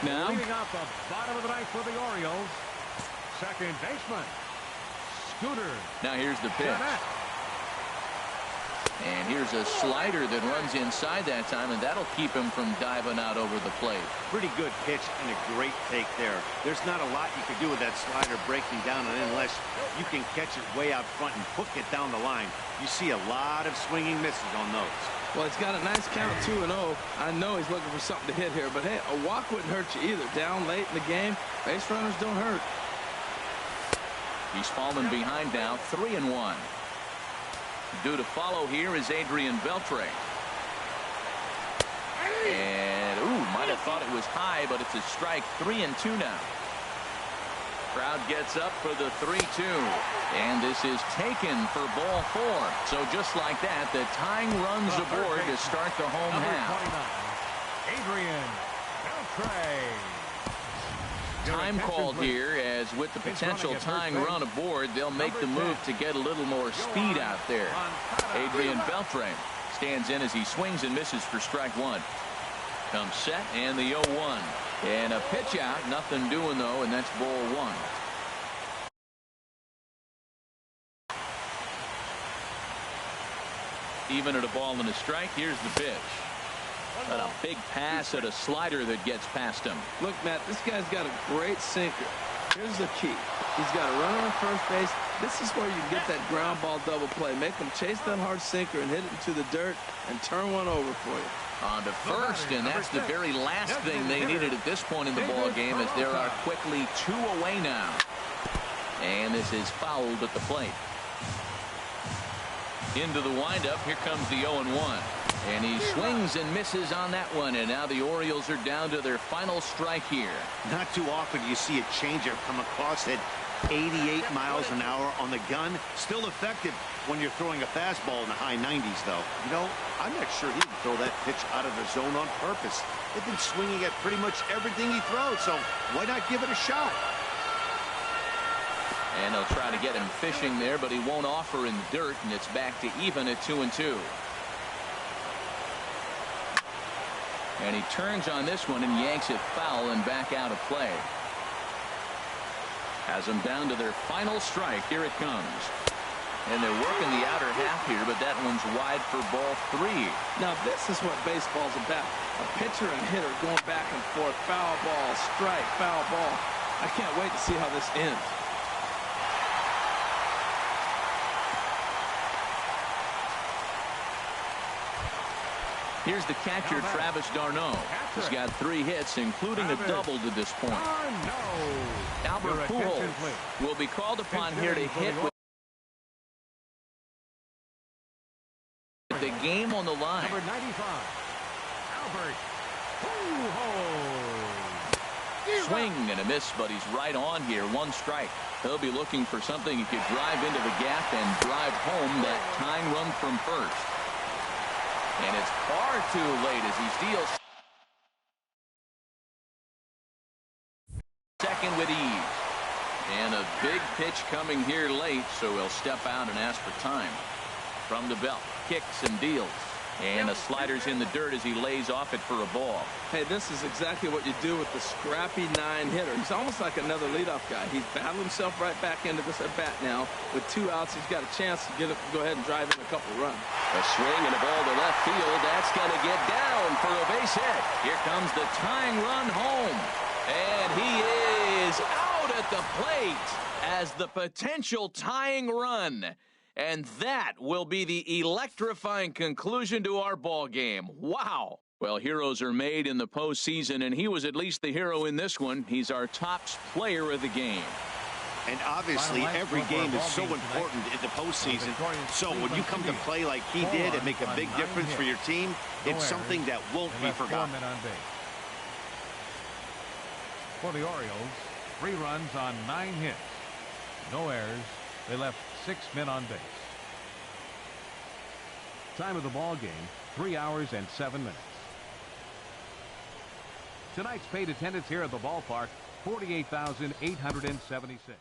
Now Leading out the bottom of the ninth for the Orioles, second baseman Scooter. Now here's the pitch. And here's a slider that runs inside that time, and that'll keep him from diving out over the plate. Pretty good pitch and a great take there. There's not a lot you can do with that slider breaking down, and unless you can catch it way out front and hook it down the line, you see a lot of swinging misses on those. Well, it's got a nice count, 2-0. I know he's looking for something to hit here, but hey, a walk wouldn't hurt you either. Down late in the game, base runners don't hurt. He's fallen behind now, 3-1. Due to follow here is Adrian Beltre. And, might have thought it was high, but it's a strike. 3-2 now. Crowd gets up for the 3-2. And this is taken for ball 4. So just like that, the tying runs aboard to start the home half. Adrian Beltre. Time called here, as with the potential tying run aboard, they'll make the move to get a little more speed out there. Adrian Beltre stands in as he swings and misses for strike one. Comes set and the 0-1. And a pitch out, nothing doing though, and that's ball one. Even at a ball and a strike, here's the pitch. And a big pass at a slider that gets past him. Look, Matt, this guy's got a great sinker. Here's the key. He's got a runner on first base. This is where you get that ground ball double play. Make him chase that hard sinker and hit it into the dirt and turn one over for you. On to first, and that's the very last thing they needed at this point in the ball game, as there are quickly 2 away now. And this is fouled at the plate. Into the windup, here comes the 0-1. And he swings and misses on that one, and now the Orioles are down to their final strike here. Not too often you see a changeup come across it 88 miles an hour on the gun. Still effective when you're throwing a fastball in the high 90s, though. You know, I'm not sure he would throw that pitch out of the zone on purpose. They've been swinging at pretty much everything he throws, so why not give it a shot? And they'll try to get him fishing there, but he won't offer in the dirt, and it's back to even at 2-2. And he turns on this one and yanks it foul and back out of play. Has them down to their final strike. Here it comes. And they're working the outer half here, but that one's wide for ball 3. Now this is what baseball's about. A pitcher and hitter going back and forth. Foul ball, strike, foul ball. I can't wait to see how this ends. Here's the catcher, Travis d'Arnaud. He's got 3 hits, including a double to this point. Albert Pujols will be called upon here to hit with the game on the line. Number 95, Albert Pujols. Swing and a miss, but he's right on here. 1 strike. He'll be looking for something he could drive into the gap and drive home that tying run from first. And it's far too late as he steals second with ease. And a big pitch coming here late, so he'll step out and ask for time. From the belt, kicks and deals. And the slider's in the dirt as he lays off it for a ball. Hey, this is exactly what you do with the scrappy 9-hitter. He's almost like another leadoff guy. He's battled himself right back into this at-bat now. With 2 outs, he's got a chance to go ahead and drive in a couple runs. A swing and a ball to left field. That's going to get down for a base hit. Here comes the tying run home. And he is out at the plate as the potential tying run. And that will be the electrifying conclusion to our ball game. Wow. Well, heroes are made in the postseason, and he was at least the hero in this one. He's our top player of the game. And obviously, every game is so important in the postseason. So when you come to play like he did and make a big difference for your team, it's something that won't be forgotten. For the Orioles, 3 runs on 9 hits. No errors. They left 6 men on base. Time of the ball game, 3 hours and 7 minutes. Tonight's paid attendance here at the ballpark, 48,876.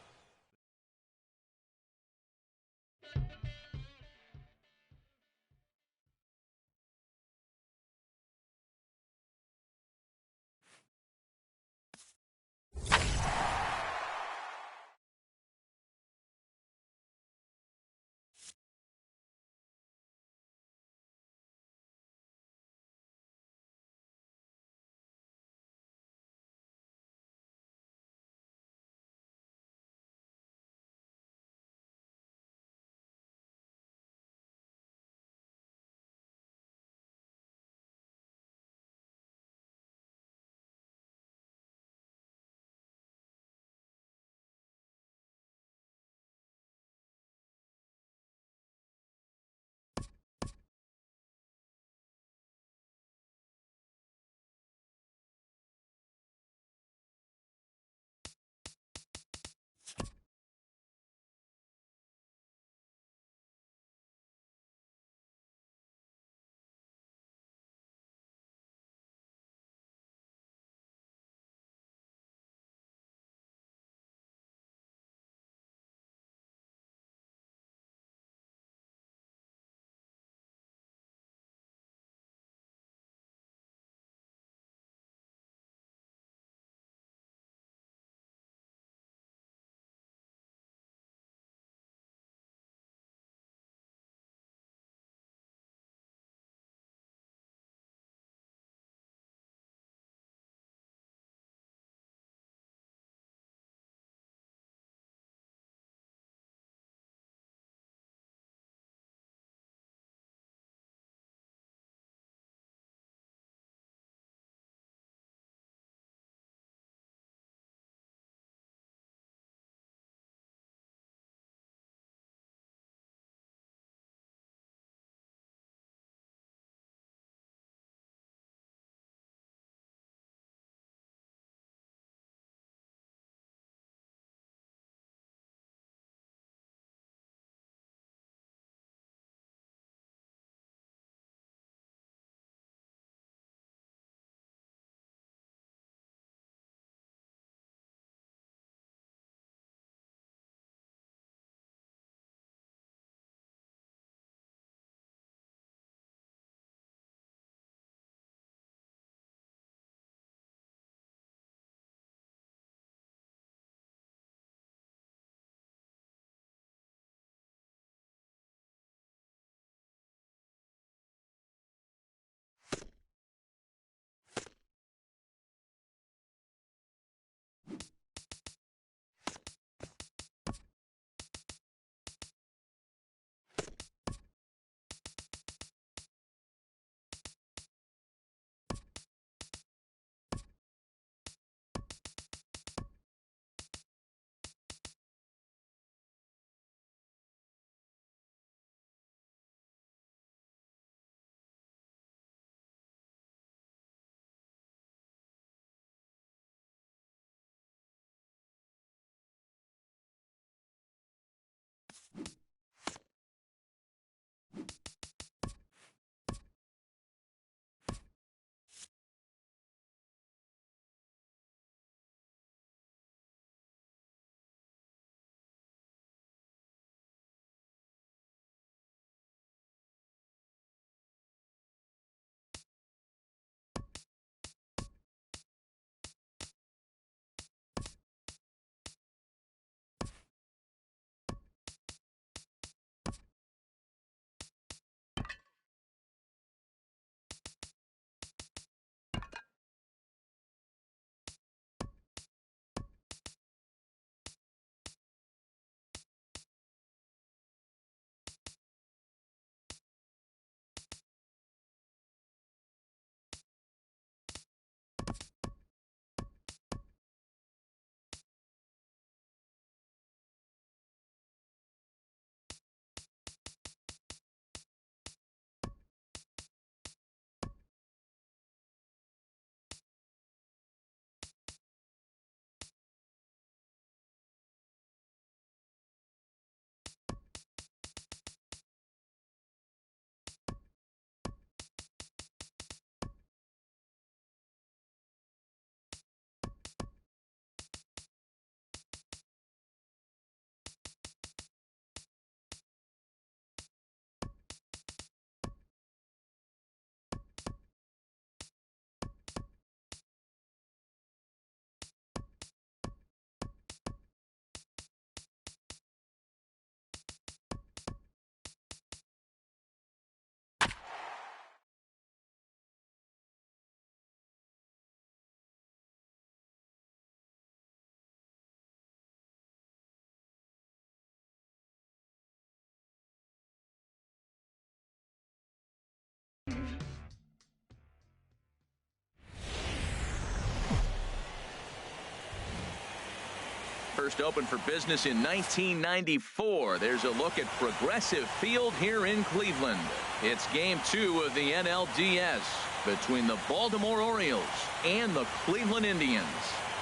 First opened for business in 1994. There's a look at Progressive Field here in Cleveland. It's game 2 of the NLDS between the Baltimore Orioles and the Cleveland Indians.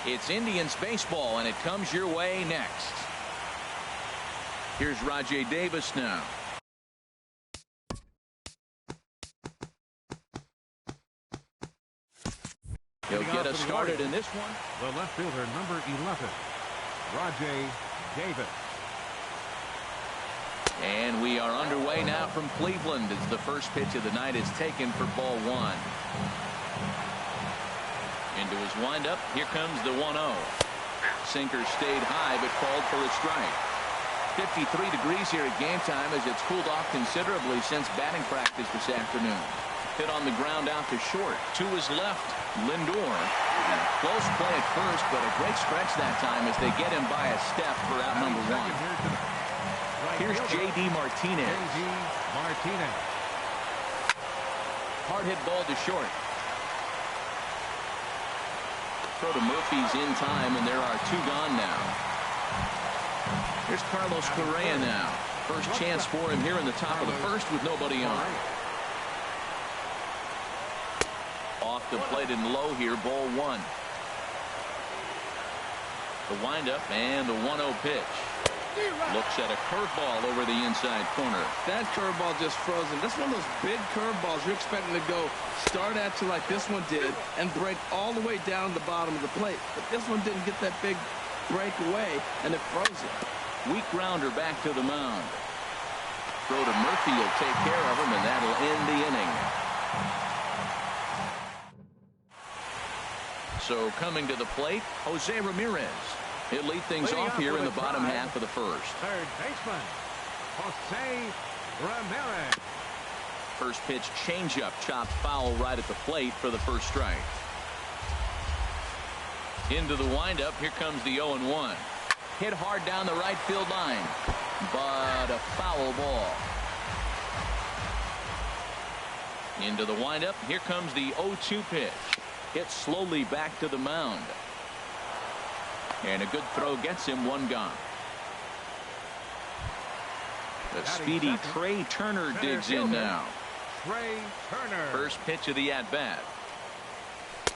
It's Indians baseball, and it comes your way next. Here's Rajay Davis now. He'll get us started in this one. The left fielder, number 11, Rajay Davis. And we are underway now from Cleveland as the first pitch of the night is taken for ball 1. Into his windup, here comes the 1-0. Sinker stayed high but called for a strike. 53 degrees here at game time as it's cooled off considerably since batting practice this afternoon. Hit on the ground out to short. To his left, Lindor. And a close play at first, but a great stretch that time as they get him by a step for out number 1. Here's J.D. Martinez. J.D. Martinez. Hard hit ball to short. Throw to Murphy's in time, and there are 2 gone now. Here's Carlos Correa now. First chance for him here in the top of the first with nobody on. Off the plate and low here, ball 1. The windup and the 1-0 pitch. Looks at a curveball over the inside corner. That curveball just frozen. That's one of those big curveballs you're expecting to go start at you like this one did and break all the way down the bottom of the plate. But this one didn't get that big break away, and it froze it. Weak grounder back to the mound. Throw to Murphy will take care of him, and that'll end the inning. So coming to the plate, Jose Ramirez. He'll lead things off here in the bottom half of the first. Third baseman, Jose Ramirez. First pitch changeup chopped foul right at the plate for the first strike. Into the windup, here comes the 0-1. Hit hard down the right field line, but a foul ball. Into the windup, here comes the 0-2 pitch. Hit slowly back to the mound. And a good throw gets him 1 gone. The speedy Trey Turner digs in now. Trey Turner. First pitch of the at-bat.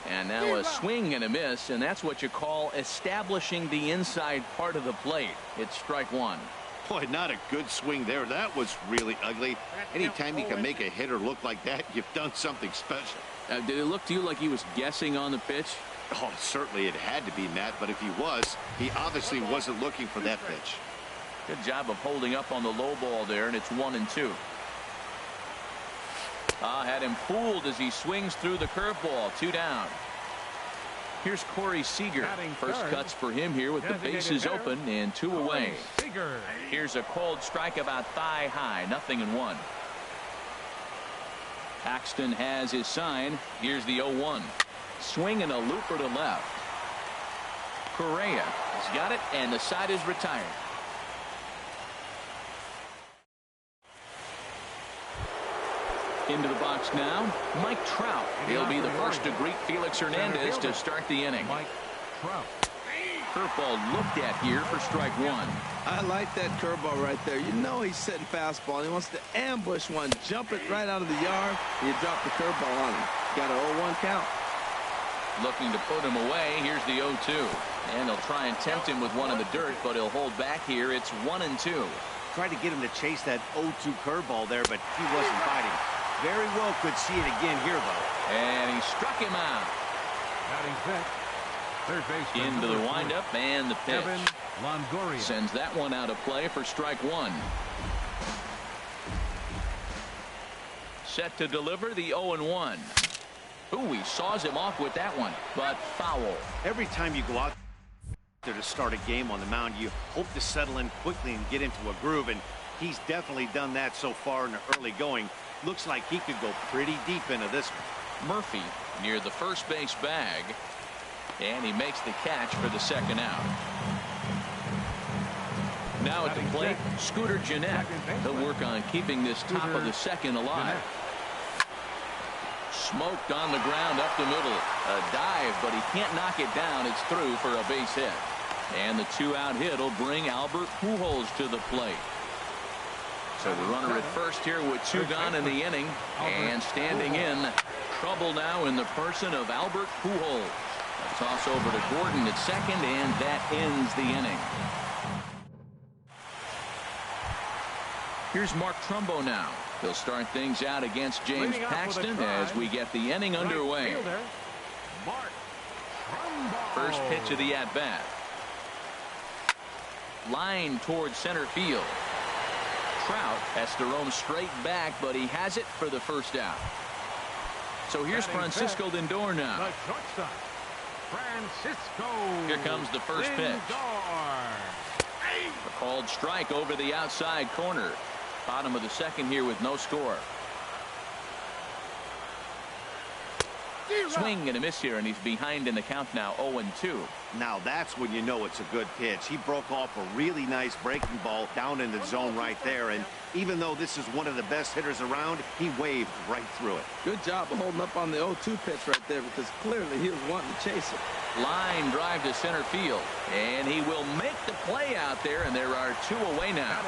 And now a swing and a miss, and that's what you call establishing the inside part of the plate. It's strike 1. Boy, not a good swing there. That was really ugly. Anytime you can make a hitter look like that, you've done something special. Did it look to you like he was guessing on the pitch? Oh, certainly it had to be, Matt, but if he was, he obviously wasn't looking for that pitch. Good job of holding up on the low ball there, and it's 1-2. Had him fooled as he swings through the curveball. 2 down. Here's Corey Seager. First cuts for him here with the bases open and 2 away. Here's a cold strike about thigh high. 0-1. Paxton has his sign. Here's the 0-1. Swing and a looper to left. Correa has got it, and the side is retired. Into the box now, Mike Trout. He'll be the first to greet Felix Hernandez to start the inning. Mike Trout. Curveball looked at here for strike 1. I like that curveball right there. You know he's setting fastball. He wants to ambush one, jump it right out of the yard, and you drop the curveball on him. Got an 0-1 count. Looking to put him away. Here's the 0-2. And he'll try and tempt him with one in the dirt, but he'll hold back here. It's 1-2. Tried to get him to chase that 0-2 curveball there, but he wasn't fighting. Very well could see it again here, though. And he struck him out. Batting fifth. Third base. Into the windup and the pitch. Evan Longoria. Sends that one out of play for strike 1. Set to deliver the 0-1. Ooh, he saws him off with that one, but foul. Every time you go out there to start a game on the mound, you hope to settle in quickly and get into a groove, and he's definitely done that so far in the early going. Looks like he could go pretty deep into this one. Murphy near the first base bag, and he makes the catch for the second out. Now at the plate, Scooter Gennett. He'll work on keeping this top of the second alive. smoked on the ground up the middle. A dive, but he can't knock it down. It's through for a base hit. And the 2-out hit will bring Albert Pujols to the plate. So the runner at first here with 2 gone in the inning. And standing in, trouble now in the person of Albert Pujols. A toss over to Gordon at second, and that ends the inning. Here's Mark Trumbo now. He'll start things out against James Paxton as we get the inning underway. First pitch of the at-bat. Line towards center field. Trout has to roam straight back, but he has it for the first out. So here's Francisco Lindor now. Here comes the first pitch. A called strike over the outside corner. Bottom of the second here with no score. Swing and a miss here, and he's behind in the count now, 0-2. Now that's when you know it's a good pitch. He broke off a really nice breaking ball down in the zone right there, and even though this is one of the best hitters around, he waved right through it. Good job of holding up on the 0-2 pitch right there, because clearly he was wanting to chase it. Line drive to center field, and he will make the play out there, and there are 2 away now.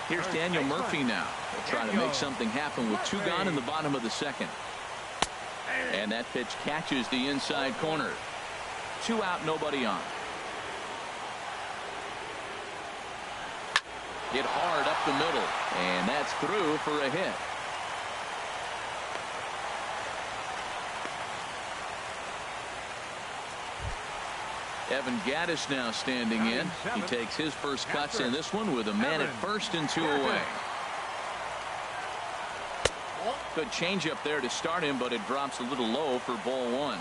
Here's Daniel Murphy now. He'll try to make something happen with 2 gone in the bottom of the second. And that pitch catches the inside corner. 2 out, nobody on. Hit hard up the middle, and that's through for a hit. Evan Gattis now standing in. He takes his first cuts in this one with a man at first and 2 away. Good changeup there to start him, but it drops a little low for ball 1.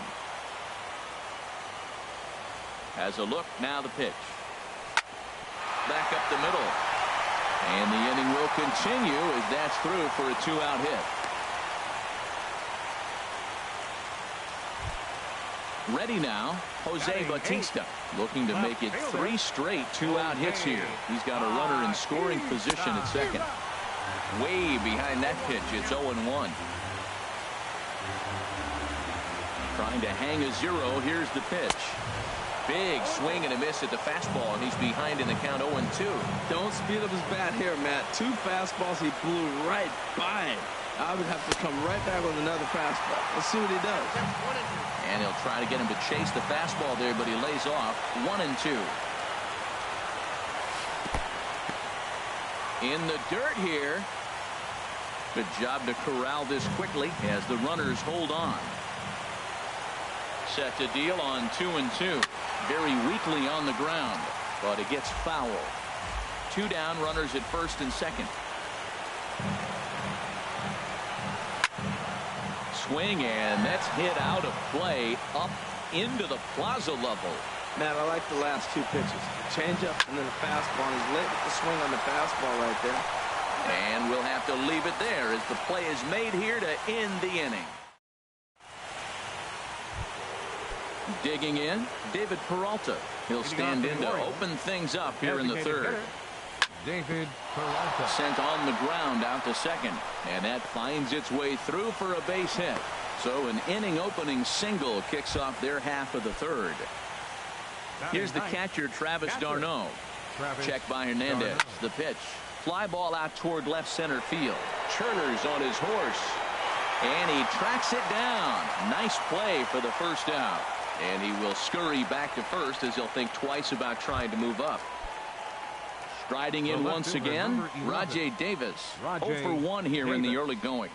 Has a look, now the pitch. Back up the middle. And the inning will continue as that's through for a 2-out hit. Ready now, Jose Bautista, looking to make it 3 straight 2-out hits here. He's got a runner in scoring position at second. Way behind that pitch, it's 0-1. Trying to hang a 0, here's the pitch. Big swing and a miss at the fastball, and he's behind in the count 0-2. Don't speed up his bat here, Matt. 2 fastballs, he blew right by him. I would have to come right back with another fastball. Let's see what he does. And he'll try to get him to chase the fastball there, but he lays off 1-2. In the dirt here. Good job to corral this quickly as the runners hold on. Set to deal on 2-2. Very weakly on the ground, but it gets foul. 2 down, runners at first and second. Swing, and that's hit out of play up into the plaza level. Matt, I like the last 2 pitches. The changeup and then the fastball. He's late with the swing on the fastball right there. And we'll have to leave it there as the play is made here to end the inning. Digging in, David Peralta. He'll stand in to open things up here in the third. David Peralta. Sent on the ground out to second, and that finds its way through for a base hit. So an inning opening single kicks off their half of the third. Here's the catcher, Travis d'Arnaud. Check by Hernandez. The pitch. Fly ball out toward left center field. Turner's on his horse, and he tracks it down. Nice play for the first out, and he will scurry back to first as he'll think twice about trying to move up. Striding in once again, Rajai Davis. 0 for 1 here in the early going.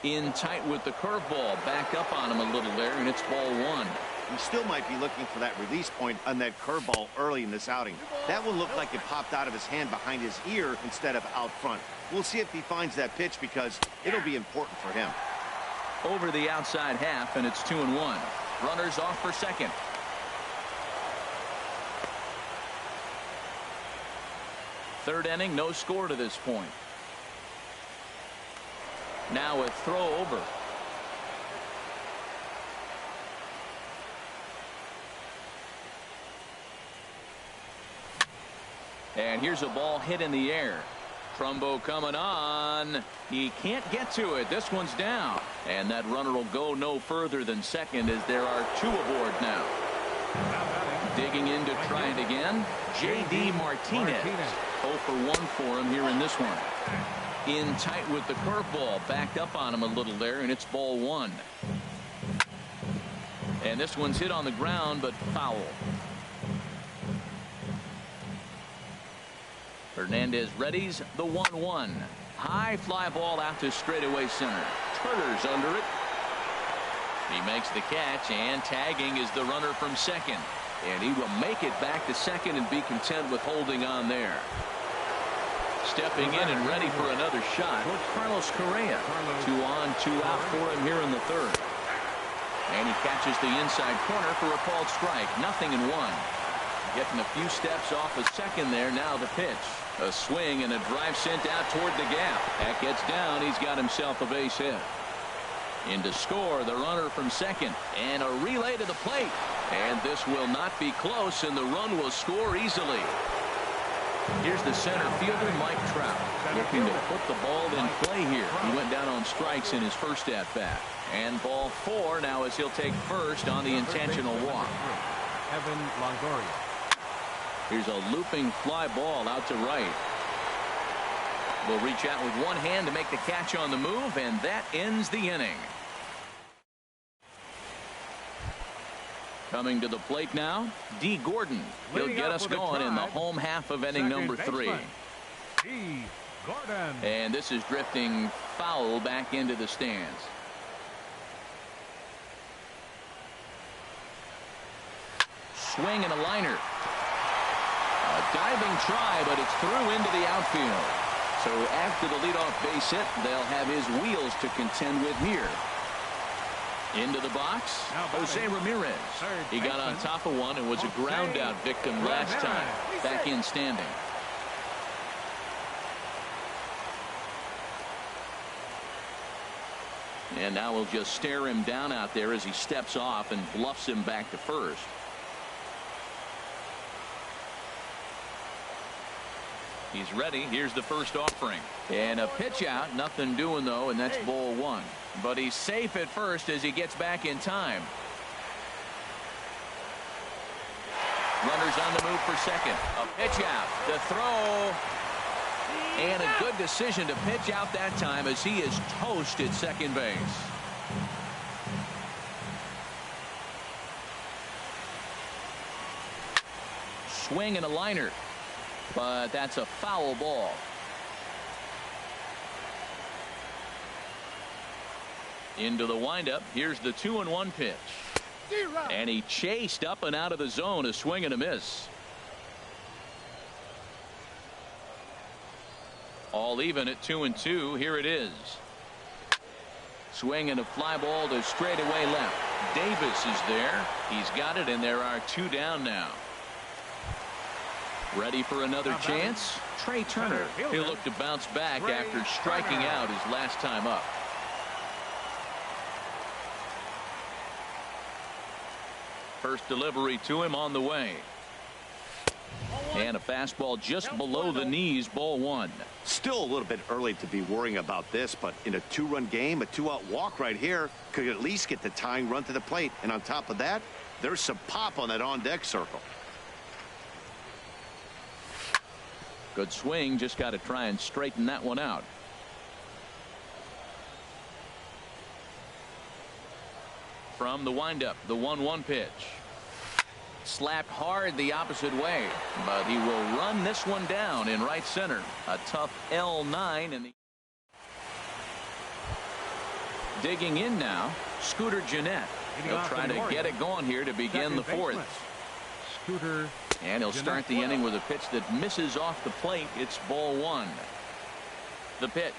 In tight with the curveball, back up on him a little there, and it's ball 1. He still might be looking for that release point on that curveball early in this outing. That one looked like it popped out of his hand behind his ear instead of out front. We'll see if he finds that pitch because it'll be important for him. Over the outside half, and it's 2-1. Runners off for second. Third inning, no score to this point. Now a throw over. And here's a ball hit in the air. Trumbo coming on. He can't get to it. This one's down. And that runner will go no further than second as there are two aboard now. Digging in to try it again. J.D. Martinez. 0 for 1 for him here in this one. In tight with the curveball. Backed up on him a little there, and it's ball 1. And this one's hit on the ground, but foul. Hernandez readies the 1-1. High fly ball out to straightaway center. Turner's under it. He makes the catch, and tagging is the runner from second. And he will make it back to second and be content with holding on there. Stepping in and ready for another shot. Carlos Correa. 2 on, 2 out for him here in the third. And he catches the inside corner for a called strike. 0-1. Getting a few steps off a second there. Now the pitch. A swing and a drive sent out toward the gap. That gets down. He's got himself a base hit. In to score, the runner from second. And a relay to the plate. And this will not be close, and the run will score easily. Here's the center fielder, Mike Trout, looking to put the ball in play here. He went down on strikes in his first at-bat. And ball 4 now as he'll take first on the intentional walk. Evan Longoria. Here's a looping fly ball out to right. Will reach out with one hand to make the catch on the move, and that ends the inning. Coming to the plate now, D. Gordon. He'll get us going in the home half of inning number 3. D. Gordon. And this is drifting foul back into the stands. Swing and a liner. A diving try, but it's through into the outfield. So after the leadoff base hit, they'll have his wheels to contend with here. Into the box, Jose Ramirez. He got on top of one and was a ground out victim last time. Back in standing. And now we'll just stare him down out there as he steps off and bluffs him back to first. He's ready. Here's the first offering. And a pitch out. Nothing doing, though, and that's ball 1. But he's safe at first as he gets back in time. Runners on the move for second. A pitch out. The throw. And a good decision to pitch out that time as he is toast at second base. Swing and a liner. But that's a foul ball. Into the windup. Here's the 2-1 pitch. And he chased up and out of the zone. A swing and a miss. All even at 2-2. Here it is. Swing and a fly ball to straightaway left. Davis is there. He's got it, and there are 2 down now. Ready for another chance? Trey Turner. He'll look to bounce back after striking out his last time up. First delivery to him on the way. And a fastball just below the knees, ball 1. Still a little bit early to be worrying about this, but in a 2-run game, a 2-out walk right here could at least get the tying run to the plate. And on top of that, there's some pop on that on-deck circle. Good swing. Just got to try and straighten that one out. From the windup, the 1-1 pitch. Slapped hard the opposite way, but he will run this one down in right center. A tough L9. And digging in now, Scooter Gennett. He'll try to get it going here to begin the 4th. Scooter. And he'll start the inning with a pitch that misses off the plate. It's ball 1. The pitch.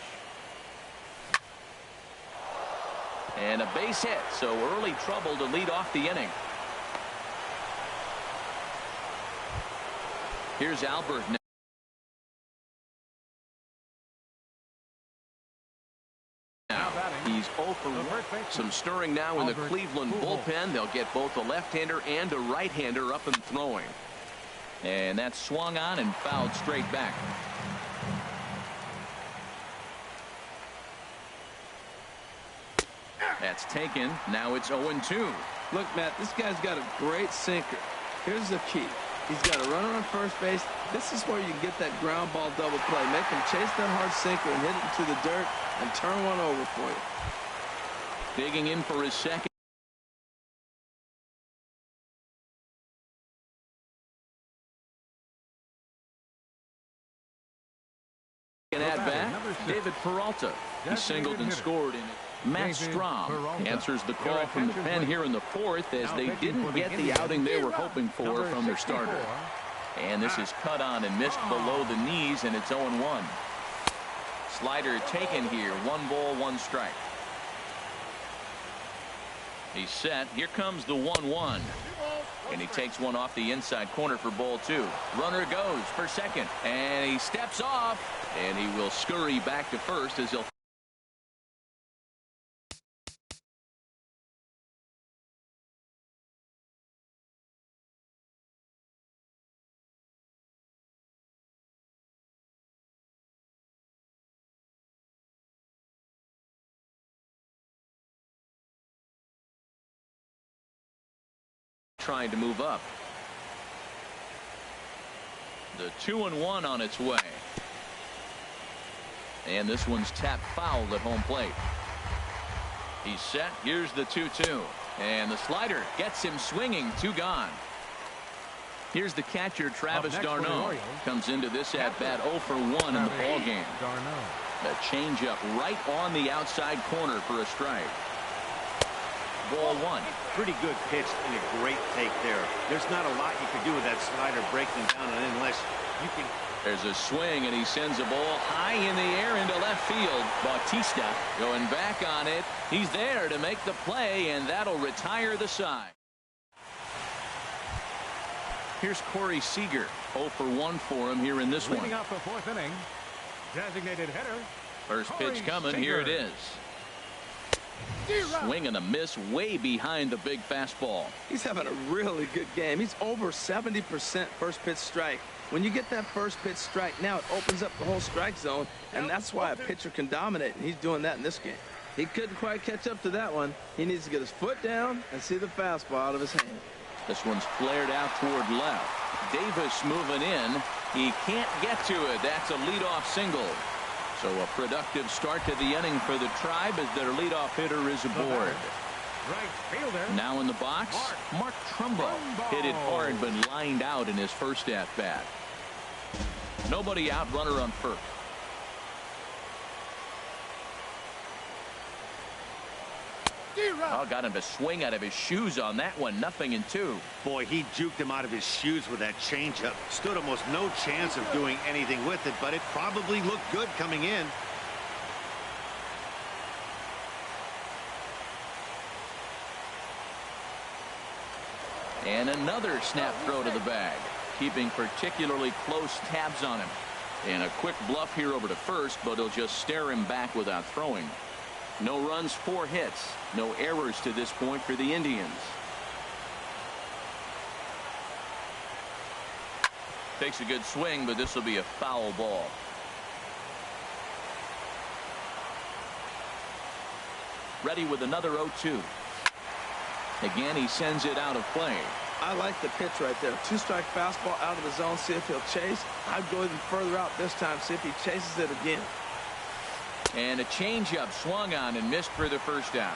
And a base hit, so early trouble to lead off the inning. Here's Albert now. He's 0 for 1. Some stirring now in the Cleveland bullpen. They'll get both a left-hander and a right-hander up and throwing. And that's swung on and fouled straight back. That's taken. Now it's 0-2. Look, Matt, this guy's got a great sinker. Here's the key. He's got a runner on first base. This is where you can get that ground ball double play. Make him chase that hard sinker and hit it into the dirt and turn one over for you. Digging in for his second. At bat, David Peralta. He singled and scored in it. Matt Strahm answers the call from the pen here in the fourth as they didn't get the outing they were hoping for from their starter. And this is cut on and missed below the knees, and it's 0-1. Slider taken here. 1 ball, 1 strike. He's set. Here comes the 1-1. And he takes one off the inside corner for ball 2. Runner goes for second. And he steps off. And he will scurry back to first as he'll trying to move up. The 2-1 on its way. And this one's tapped foul at home plate. He's set. Here's the 2-2. And the slider gets him swinging. 2 gone. Here's the catcher, Travis d'Arnaud. Comes into this at-bat 0 for 1 in the ball game. The changeup right on the outside corner for a strike. Ball 1. Pretty good pitch and a great take there. There's not a lot you can do with that slider breaking down, and unless you can. There's a swing, and he sends a ball high in the air into left field. Bautista going back on it. He's there to make the play, and that'll retire the side. Here's Corey Seager. 0 for 1 for him here in this one. Leading off the 4th inning, designated hitter. First pitch coming. Here it is. Swing and a miss way behind the big fastball. He's having a really good game. He's over 70% first pitch strike. When you get that first pitch strike, now it opens up the whole strike zone, and that's why a pitcher can dominate, and he's doing that in this game. He couldn't quite catch up to that one. He needs to get his foot down and see the fastball out of his hand. This one's flared out toward left. Davis moving in. He can't get to it. That's a leadoff single. So a productive start to the inning for the Tribe as their leadoff hitter is aboard. Right fielder. Now in the box, Mark Trumbo. Hit it hard but lined out in his first at-bat. Nobody out, runner on first. Oh, got him to swing out of his shoes on that one. 0-2. Boy, he juked him out of his shoes with that changeup. Stood almost no chance of doing anything with it, but it probably looked good coming in. And another snap throw to the bag, keeping particularly close tabs on him. And a quick bluff here over to first, but he'll just stare him back without throwing. No runs, 4 hits. No errors to this point for the Indians. Takes a good swing, but this will be a foul ball. Ready with another 0-2. Again, he sends it out of play. I like the pitch right there. 2-strike fastball out of the zone. See if he'll chase. I'd go even further out this time. See if he chases it again. And a changeup swung on and missed for the first out.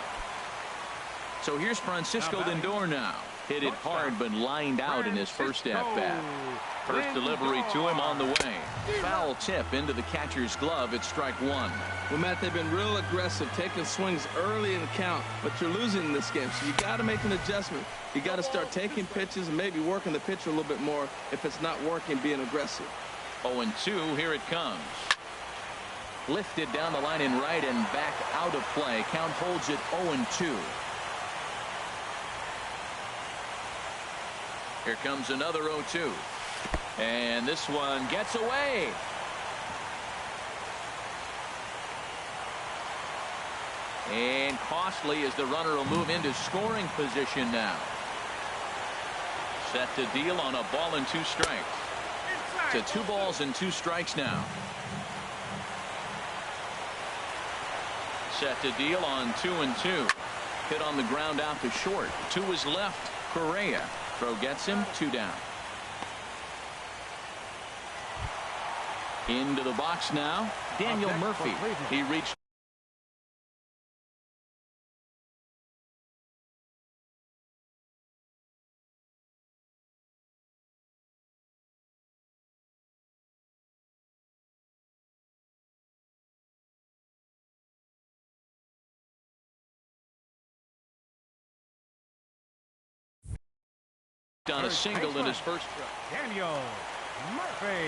So here's Francisco Lindor now. Hit it hard but lined out in his first at-bat. First delivery to him on the way. Foul tip into the catcher's glove. It's strike 1. Well, Matt, they've been real aggressive, taking swings early in the count, but you're losing in this game, so you got to make an adjustment. You got to start taking pitches and maybe working the pitcher a little bit more if it's not working, being aggressive. 0-2, here it comes. Lifted down the line in right and back out of play. Count holds it 0-2. Here comes another 0-2. And this one gets away. And costly as the runner will move into scoring position now. Set to deal on a ball and 2 strikes. To 2 balls and 2 strikes now. Set to deal on 2-2. hit on the ground out to short. To his left, Correa. Throw gets him 2 down. Into the box now, Daniel Murphy. He reached. On a single in his first try. Daniel Murphy.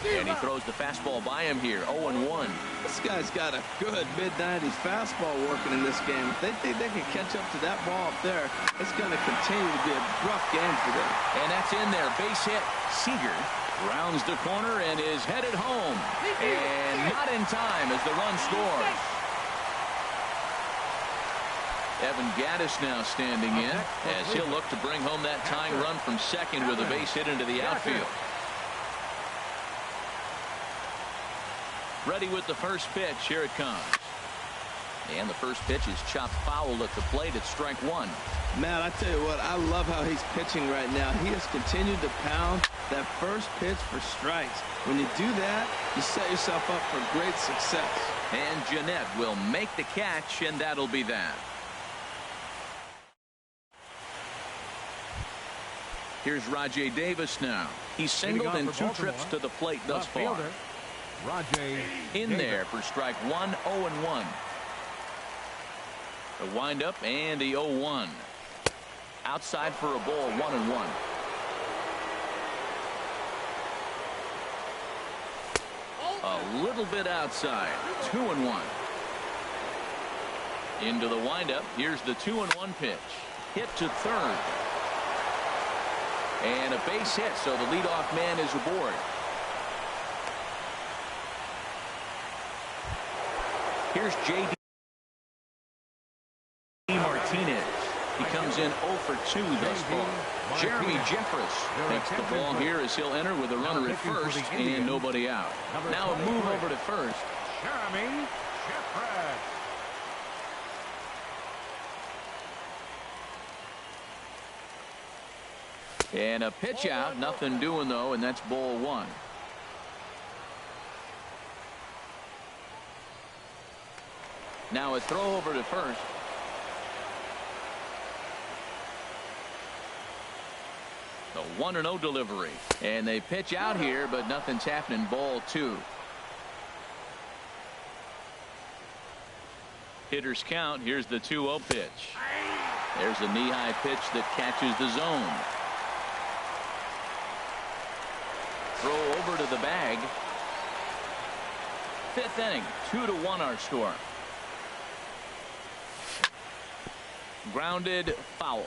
And he throws the fastball by him here. 0-1. This guy's got a good mid-90s fastball working in this game. If they think they can catch up to that ball up there, it's going to continue to be a rough game for them. And that's in there. Base hit. Seager rounds the corner and is headed home. And not in time as the run scores. Evan Gaddis now standing in as he'll look to bring home that tying run from second with a base hit into the outfield. Ready with the first pitch. Here it comes. And the first pitch is chopped foul at the plate at strike 1. Man, I tell you what, I love how he's pitching right now. He has continued to pound that first pitch for strikes. When you do that, you set yourself up for great success. And Jeanette will make the catch, and that'll be that. Here's Rajay Davis now. He's singled in 2 trips to the plate thus far. Rajay in there for strike 1. 0-1. The windup and the 0-1. Outside for a ball. 1-1. A little bit outside. 2-1. Into the windup. Here's the 2-1 pitch. Hit to third. And a base hit, so the leadoff man is aboard. Here's J.D. Martinez. He comes in 0 for 2 thus far. Jeremy Jeffress takes the ball here as he'll enter with a runner at first and nobody out. Now a move over to first. Jeremy Jeffress. And a pitch out. Nothing doing, though, and that's ball 1. Now a throw over to first. The 1-0 delivery. And they pitch out here, but nothing's happening. Ball 2. Hitters count. Here's the 2-0 pitch. There's a knee-high pitch that catches the zone. Throw over to the bag. 5th inning. 2-1 our score. Grounded foul.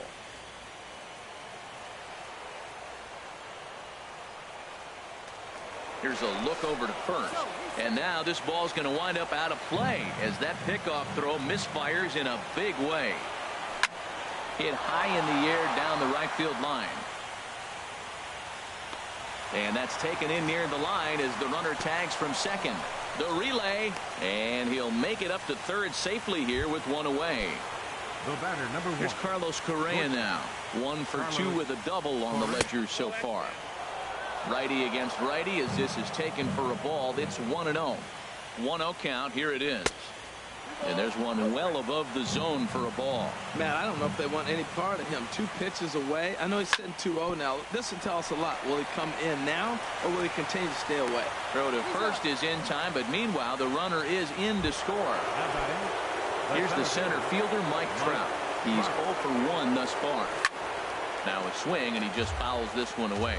Here's a look over to first. And now this ball's going to wind up out of play as that pickoff throw misfires in a big way. Hit high in the air down the right field line. And that's taken in near the line as the runner tags from second. The relay, and he'll make it up to third safely here with 1 away. The batter, number 1. Here's Carlos Correa now. 1 for 2 with a double on the ledger so far. Righty against righty as this is taken for a ball. It's 1-0. 1-0 count. Here it is. And there's one well above the zone for a ball. Man, I don't know if they want any part of him. 2 pitches away. I know he's sitting 2-0 now. This will tell us a lot. Will he come in now or will he continue to stay away? Throw to first is in time, but meanwhile the runner is in to score. Here's the center fielder, Mike Trout. He's 0 for 1 thus far. Now a swing, and he just fouls this one away.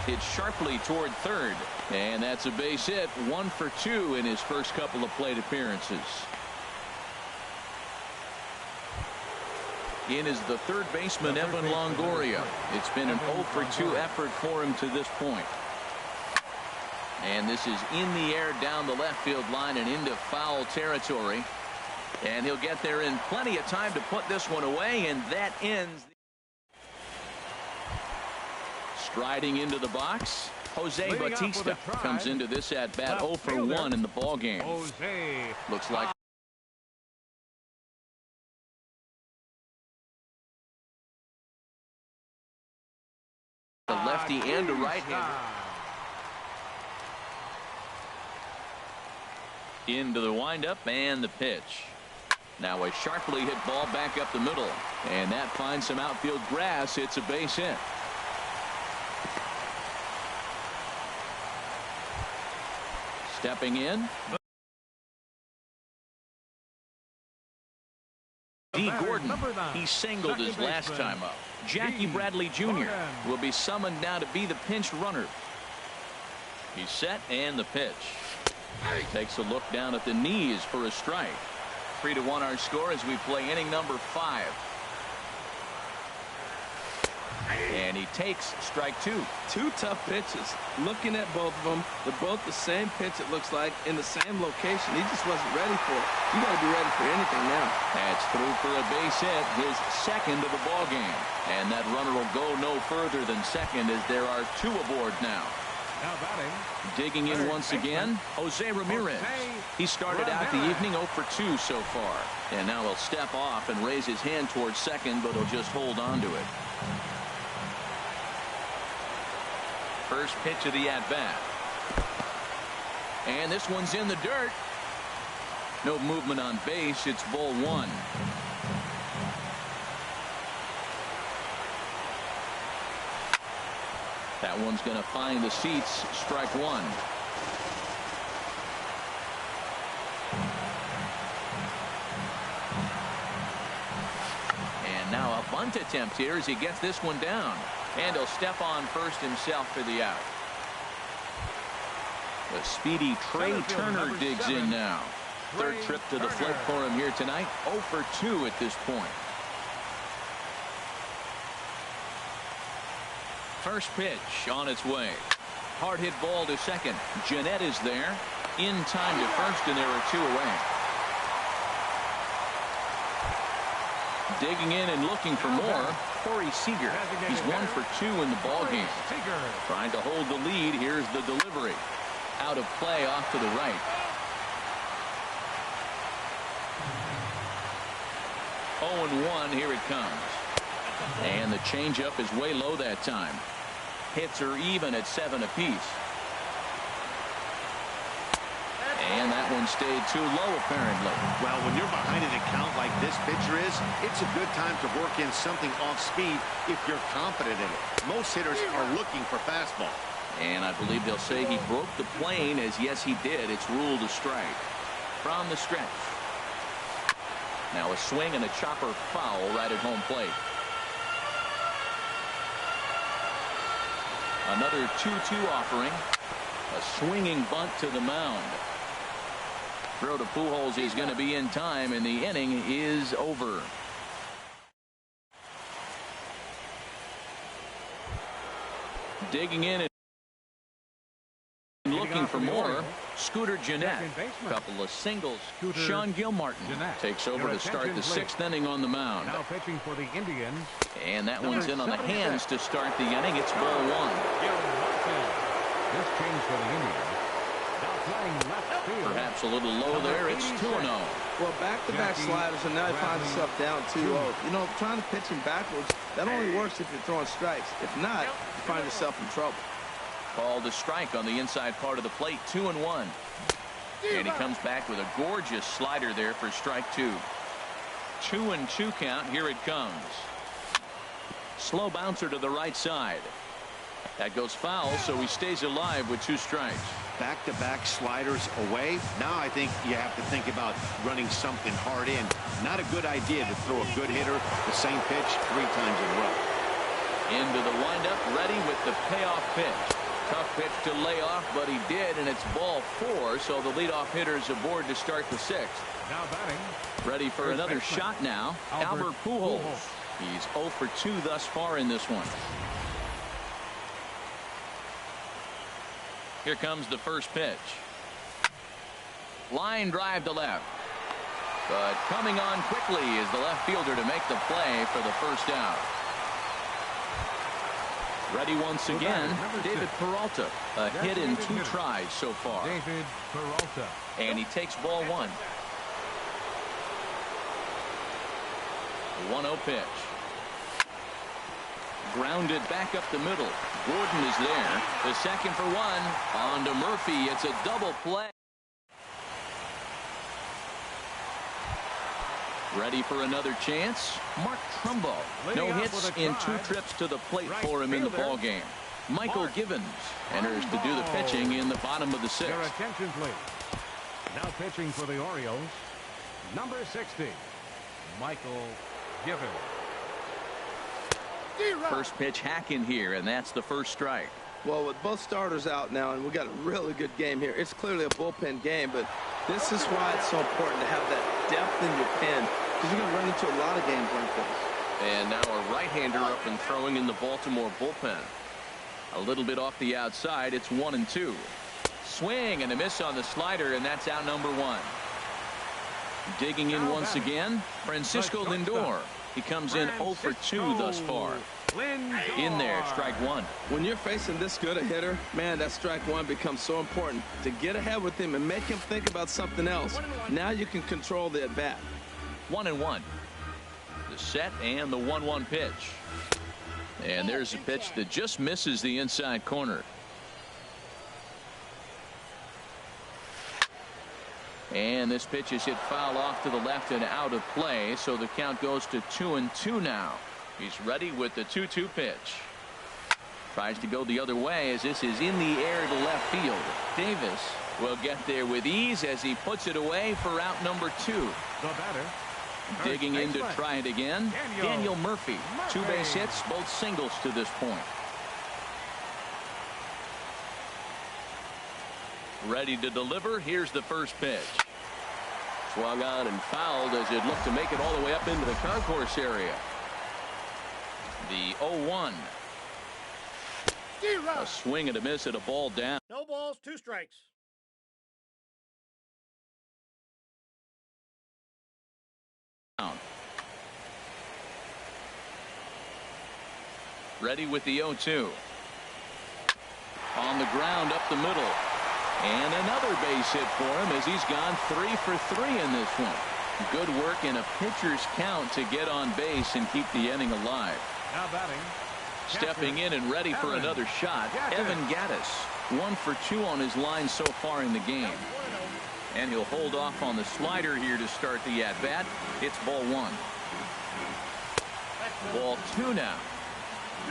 Hit sharply toward third, and that's a base hit. 1 for 2 in his first couple of plate appearances. In is the third baseman, Evan Longoria. It's been an 0 for 2 effort for him to this point. And this is in the air down the left field line and into foul territory. And he'll get there in plenty of time to put this one away, and that ends. Striding into the box, Jose Leading off with Bautista a try. comes into this at-bat 0 for fielder, 1 in the ball game. Jose. Looks like a lefty and a right-hander. Into the windup and the pitch. Now a sharply hit ball back up the middle, and that finds some outfield grass. It's a base hit. Stepping in, D. Gordon. He singled his last time up. Jackie Bradley Jr. will be summoned now to be the pinch runner. He's set, and the pitch. Takes a look down at the knees for a strike. 3-1 our score as we play inning number 5. And he takes strike 2. Two tough pitches. Looking at both of them, they're both the same pitch, it looks like, in the same location. He just wasn't ready for it. You got to be ready for anything now. That's through for a base hit, his second of the ball game. And that runner will go no further than second as there are 2 aboard now. Now batting. Digging in once again, Jose Ramirez. He started out the evening 0 for 2 so far. And now he'll step off and raise his hand towards second, but he'll just hold on to it. First pitch of the at-bat. And this one's in the dirt. No movement on base. It's ball 1. That one's going to find the seats. Strike 1. And now a bunt attempt here as he gets this one down. And he'll step on first himself for the out. The speedy Trey Turner digs in now. Third trip to the plate for him here tonight. 0 for 2 at this point. First pitch on its way. Hard hit ball to second. Jeanette is there. In time to first, and there are 2 away. Digging in and looking for more, Corey Seager. He's 1 for 2 in the ball game. Trying to hold the lead. Here's the delivery. Out of play off to the right. 0-1. Here it comes. And the changeup is way low that time. Hits are even at 7 apiece. And that one stayed too low, apparently. Well, when you're behind an account like this pitcher is, it's a good time to work in something off speed if you're confident in it. Most hitters are looking for fastball. And I believe they'll say he broke the plane, as yes, he did. It's ruled a strike. From the stretch. Now a swing and a chopper foul right at home plate. Another 2-2 offering. A swinging bunt to the mound. Throw to Pujols is going to be in time, and the inning is over. Digging in and looking for more. Scooter Jeanette. Couple of singles. Sean Gilmartin takes over to start the 6th inning on the mound. Now pitching for the Indians. And that one's in on the hands to start the inning. It's ball 1. This change for the Indians. Now playing left field. Perhaps a little low there. It's 2-0. Well, back-to-back sliders, and now he finds himself down 2-0. You know, trying to pitch him backwards, that only works if you're throwing strikes. If not, you find yourself in trouble. Called a strike on the inside part of the plate. 2-1. And he comes back with a gorgeous slider there for strike 2. 2-2 count. Here it comes. Slow bouncer to the right side. That goes foul, so he stays alive with 2 strikes. Back-to-back sliders away. Now I think you have to think about running something hard in. Not a good idea to throw a good hitter the same pitch 3 times in a row. Into the windup, ready with the payoff pitch. Tough pitch to lay off, but he did, and it's ball 4, so the leadoff hitter is aboard to start the 6th. Now batting. Ready for another shot now. Albert Pujols. He's 0 for 2 thus far in this one. Here comes the first pitch. Line drive to left. But coming on quickly is the left fielder to make the play for the first out. Ready once again, David Peralta. A hit in 2 tries so far. David Peralta. And he takes ball 1. 1-0 pitch. Grounded back up the middle. Gordon is there. The second for 1. On to Murphy. It's a double play. Ready for another chance. Mark Trumbo. No hits in 2 trips to the plate for him in the ball game. Michael Givens enters to do the pitching in the bottom of the 6th. Your attention, please. Now pitching for the Orioles, number 60, Michael Givens. First pitch hack in here, and that's the first strike. Well, with both starters out now, and we got a really good game here. It's clearly a bullpen game, but this is why it's so important to have that depth in your pen, because you're going to run into a lot of games like this. And now a right-hander up and throwing in the Baltimore bullpen. A little bit off the outside. It's 1-2. Swing and a miss on the slider, and that's out number 1. Digging in once again, Francisco Lindor. He comes in 0 for 2 thus far. In there, strike 1. When you're facing this good a hitter, man, that strike 1 becomes so important to get ahead with him and make him think about something else. Now you can control the at-bat. 1-1. The set and the 1-1 pitch. And there's a pitch that just misses the inside corner. And this pitch is hit foul off to the left and out of play, so the count goes to 2-2 now. He's ready with the 2-2 pitch. Tries to go the other way as this is in the air to left field. Davis will get there with ease as he puts it away for out number 2. The batter. Digging in to try it again, Daniel Murphy. 2 base hits, both singles to this point. Ready to deliver. Here's the first pitch. Swung on and fouled as it looked to make it all the way up into the concourse area. The 0-1. A swing and a miss at a ball down. No balls, 2 strikes. Ready with the 0-2. On the ground up the middle. And another base hit for him as he's gone 3 for 3 in this one. Good work in a pitcher's count to get on base and keep the inning alive. Now batting. Stepping in and ready for another shot, Evan Gattis. 1 for 2 on his line so far in the game. And he'll hold off on the slider here to start the at-bat. It's ball 1. Ball 2 now.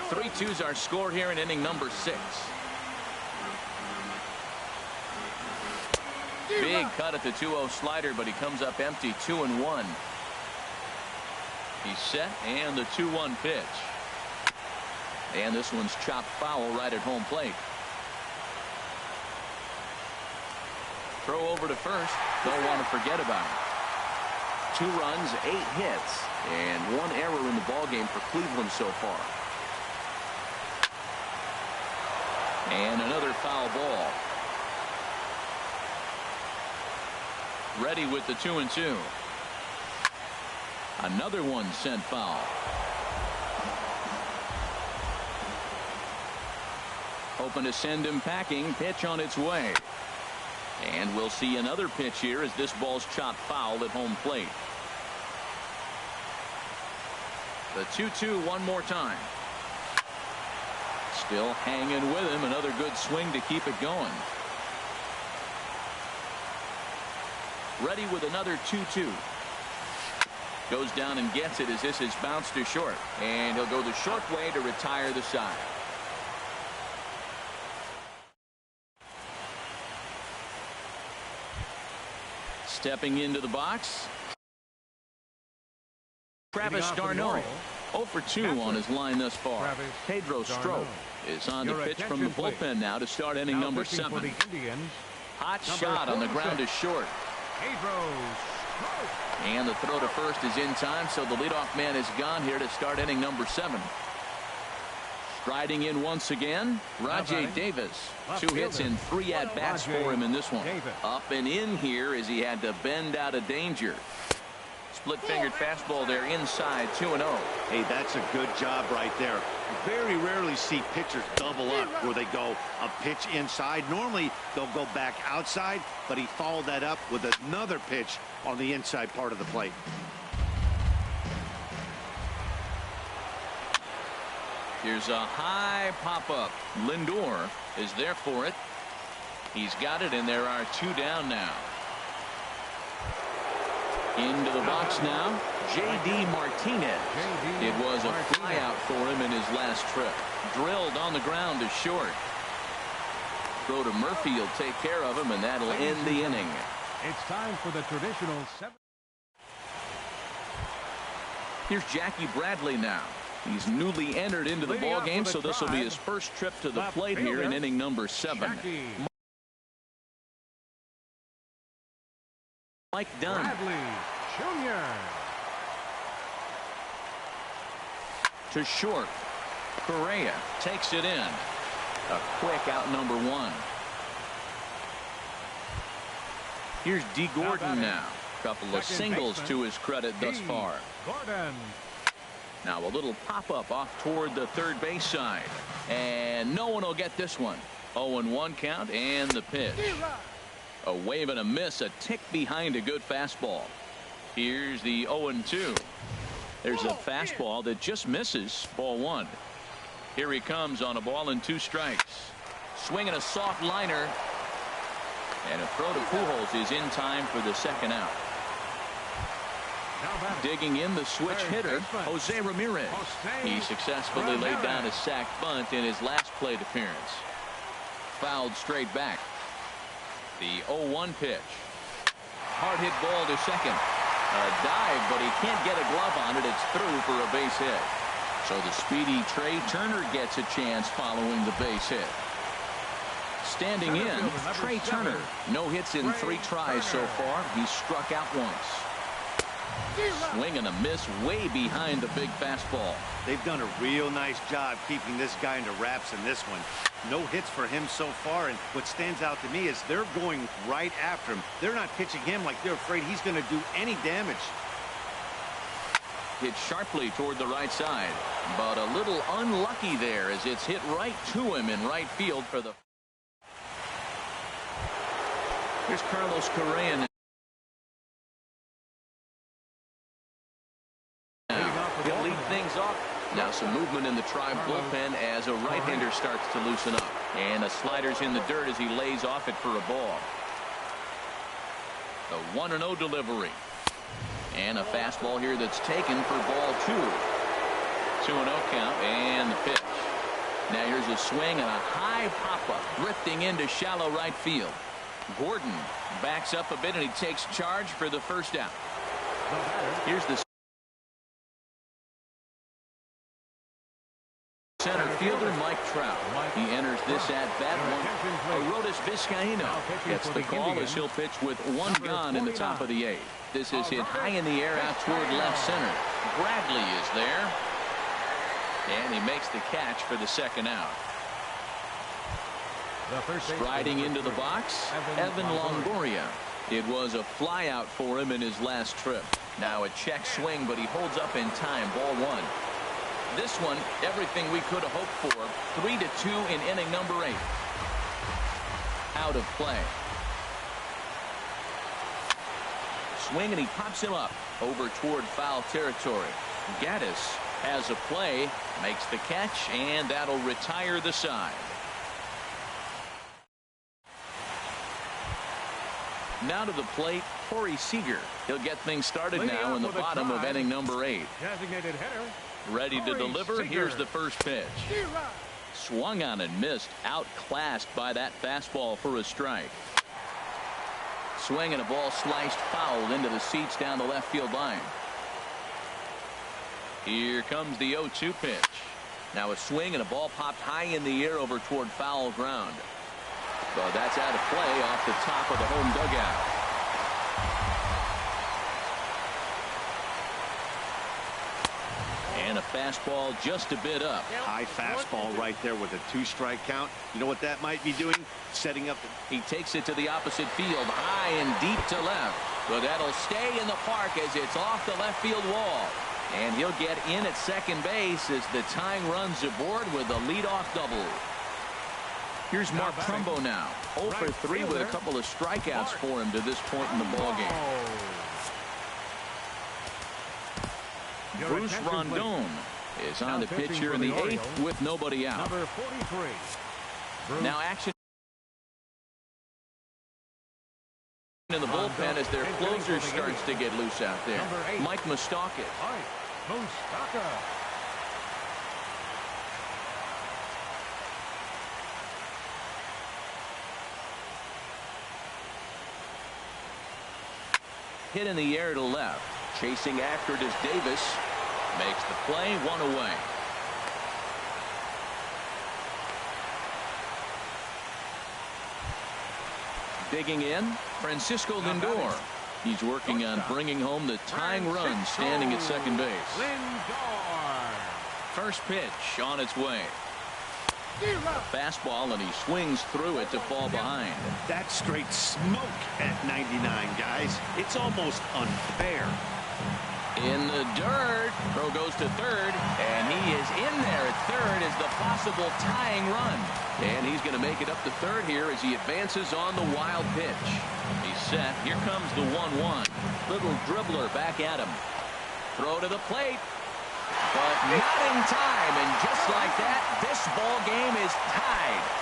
3-2's our score here in inning number 6. Big cut at the 2-0 slider, but he comes up empty. 2-1. He's set, and the 2-1 pitch. And this one's chopped foul right at home plate. Throw over to first. Don't want to forget about it. 2 runs, 8 hits, and 1 error in the ballgame for Cleveland so far. And another foul ball. Ready with the 2-2. Another one sent foul. Hoping to send him packing. Pitch on its way. And we'll see another pitch here as this ball's chopped foul at home plate. The 2-2 one more time. Still hanging with him. Another good swing to keep it going. Ready with another 2-2. Goes down and gets it as this is bounced to short. And he'll go the short way to retire the side. Stepping into the box, Travis d'Arnaud. 0 for 2 on his line thus far. Pedro Strop is on the pitch from the bullpen now to start inning number 7. Hot shot on the ground is short. And the throw to first is in time, so the leadoff man is gone here to start inning number 7. Striding in once again, Rajai Davis. 2 hits and 3 at-bats for him in this one. Up and in here as he had to bend out of danger. split-fingered fastball there inside 2-0. Hey, that's a good job right there. Very rarely see pitchers double up where they go a pitch inside. Normally, they'll go back outside, but he followed that up with another pitch on the inside part of the plate. Here's a high pop-up. Lindor is there for it. He's got it, and there are 2 down now. Into the box now, J.D. Martinez. It was a flyout for him in his last trip. Drilled on the ground to short. Throw to Murphy will take care of him, and that'll end the inning. It's time for the traditional 7. Here's Jackie Bradley now. He's newly entered into the ball game, so this will be his first trip to the plate here in inning number 7. Mike Dunn. Bradley Jr. To short. Correa takes it in. A quick out number 1. Here's D. Gordon now. Couple of singles to his credit thus far. Gordon. Now a little pop-up off toward the third base side. And no one will get this one. 0-1 count and the pitch. A wave and a miss, a tick behind a good fastball. Here's the 0-2. There's a fastball that just misses. Ball 1. Here he comes on a ball and 2 strikes. Swinging a soft liner. And a throw to Pujols is in time for the second out. Digging in the switch hitter, Jose Ramirez. He successfully laid down a sac bunt in his last plate appearance. Fouled straight back. The 0-1 pitch. Hard hit ball to second. A dive, but he can't get a glove on it. It's through for a base hit. So the speedy Trey Turner gets a chance following the base hit. Standing in, Trey Turner. No hits in 3 tries so far. He's struck out once. Swing and a miss way behind the big fastball. They've done a real nice job keeping this guy into wraps in this one. No hits for him so far, and what stands out to me is they're going right after him. They're not pitching him like they're afraid he's going to do any damage. Hit sharply toward the right side, but a little unlucky there as it's hit right to him in right field for the. Here's Carlos Correa. He'll lead things off. Now some movement in the Tribe bullpen as a right-hander starts to loosen up. And a slider's in the dirt as he lays off it for a ball. The 1-0 delivery. And a fastball here that's taken for ball 2. 2-0 count and the pitch. Now here's a swing and a high pop-up drifting into shallow right field. Gordon backs up a bit and he takes charge for the first out. Here's the center fielder Mike Trout. He enters this at-bat. Arodys Vizcaíno gets the call as he'll pitch with 1 gone in the top of the 8th. This is hit high in the air out toward left center. Bradley is there. And he makes the catch for the second out. Striding into the box, Evan Longoria. It was a flyout for him in his last trip. Now a check swing, but he holds up in time. Ball 1. This one, everything we could have hoped for. 3-2 in inning number 8. Out of play. Swing and he pops him up over toward foul territory. Gaddis has a play, makes the catch, and that'll retire the side. Now to the plate, Corey Seager. He'll get things started now in the bottom of inning number 8. Designated hitter. Ready to deliver. Here's the first pitch. Swung on and missed. Outclassed by that fastball for a strike. Swing and a ball sliced foul into the seats down the left field line. Here comes the 0-2 pitch. Now a swing and a ball popped high in the air over toward foul ground. But that's out of play off the top of the home dugout. And a fastball just a bit up. High fastball right there with a 2-strike count. You know what that might be doing? Setting up. He takes it to the opposite field, high and deep to left. But that'll stay in the park as it's off the left field wall. And he'll get in at second base as the tying runs aboard with a leadoff double. Here's Mark Trumbo now. 0 for 3 with a couple of strikeouts for him to this point in the ballgame. Bruce Rondon is on the pitch here in the 8th with nobody out. Number 43. Now action in the bullpen as their closer starts to get loose out there. Mike Moustakas. Hit in the air to left. Chasing after it is Davis. Makes the play, 1 away. Digging in, Francisco Lindor. He's working on bringing home the tying run standing at second base. First pitch on its way. Fastball, and he swings through it to fall behind. That's straight smoke at 99, guys. It's almost unfair. In the dirt. Throw goes to third, and he is in there at third as the possible tying run. And he's going to make it up to third here as he advances on the wild pitch. He's set. Here comes the 1-1. Little dribbler back at him. Throw to the plate. But not in time, and just like that, this ball game is tied.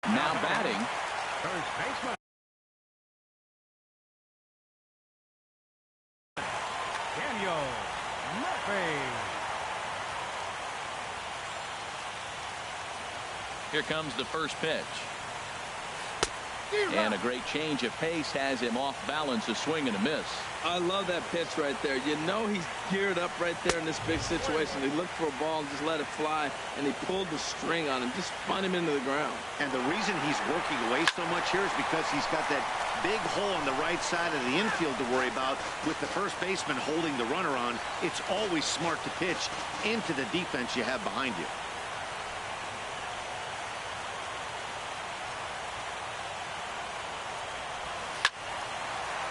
Now batting. First baseman. Daniel Murphy. Here comes the first pitch. And a great change of pace has him off balance, a swing and a miss. I love that pitch right there. You know he's geared up right there in this big situation. He looked for a ball and just let it fly, and he pulled the string on him, just spun him into the ground. And the reason he's working away so much here is because he's got that big hole on the right side of the infield to worry about. With the first baseman holding the runner on, it's always smart to pitch into the defense you have behind you.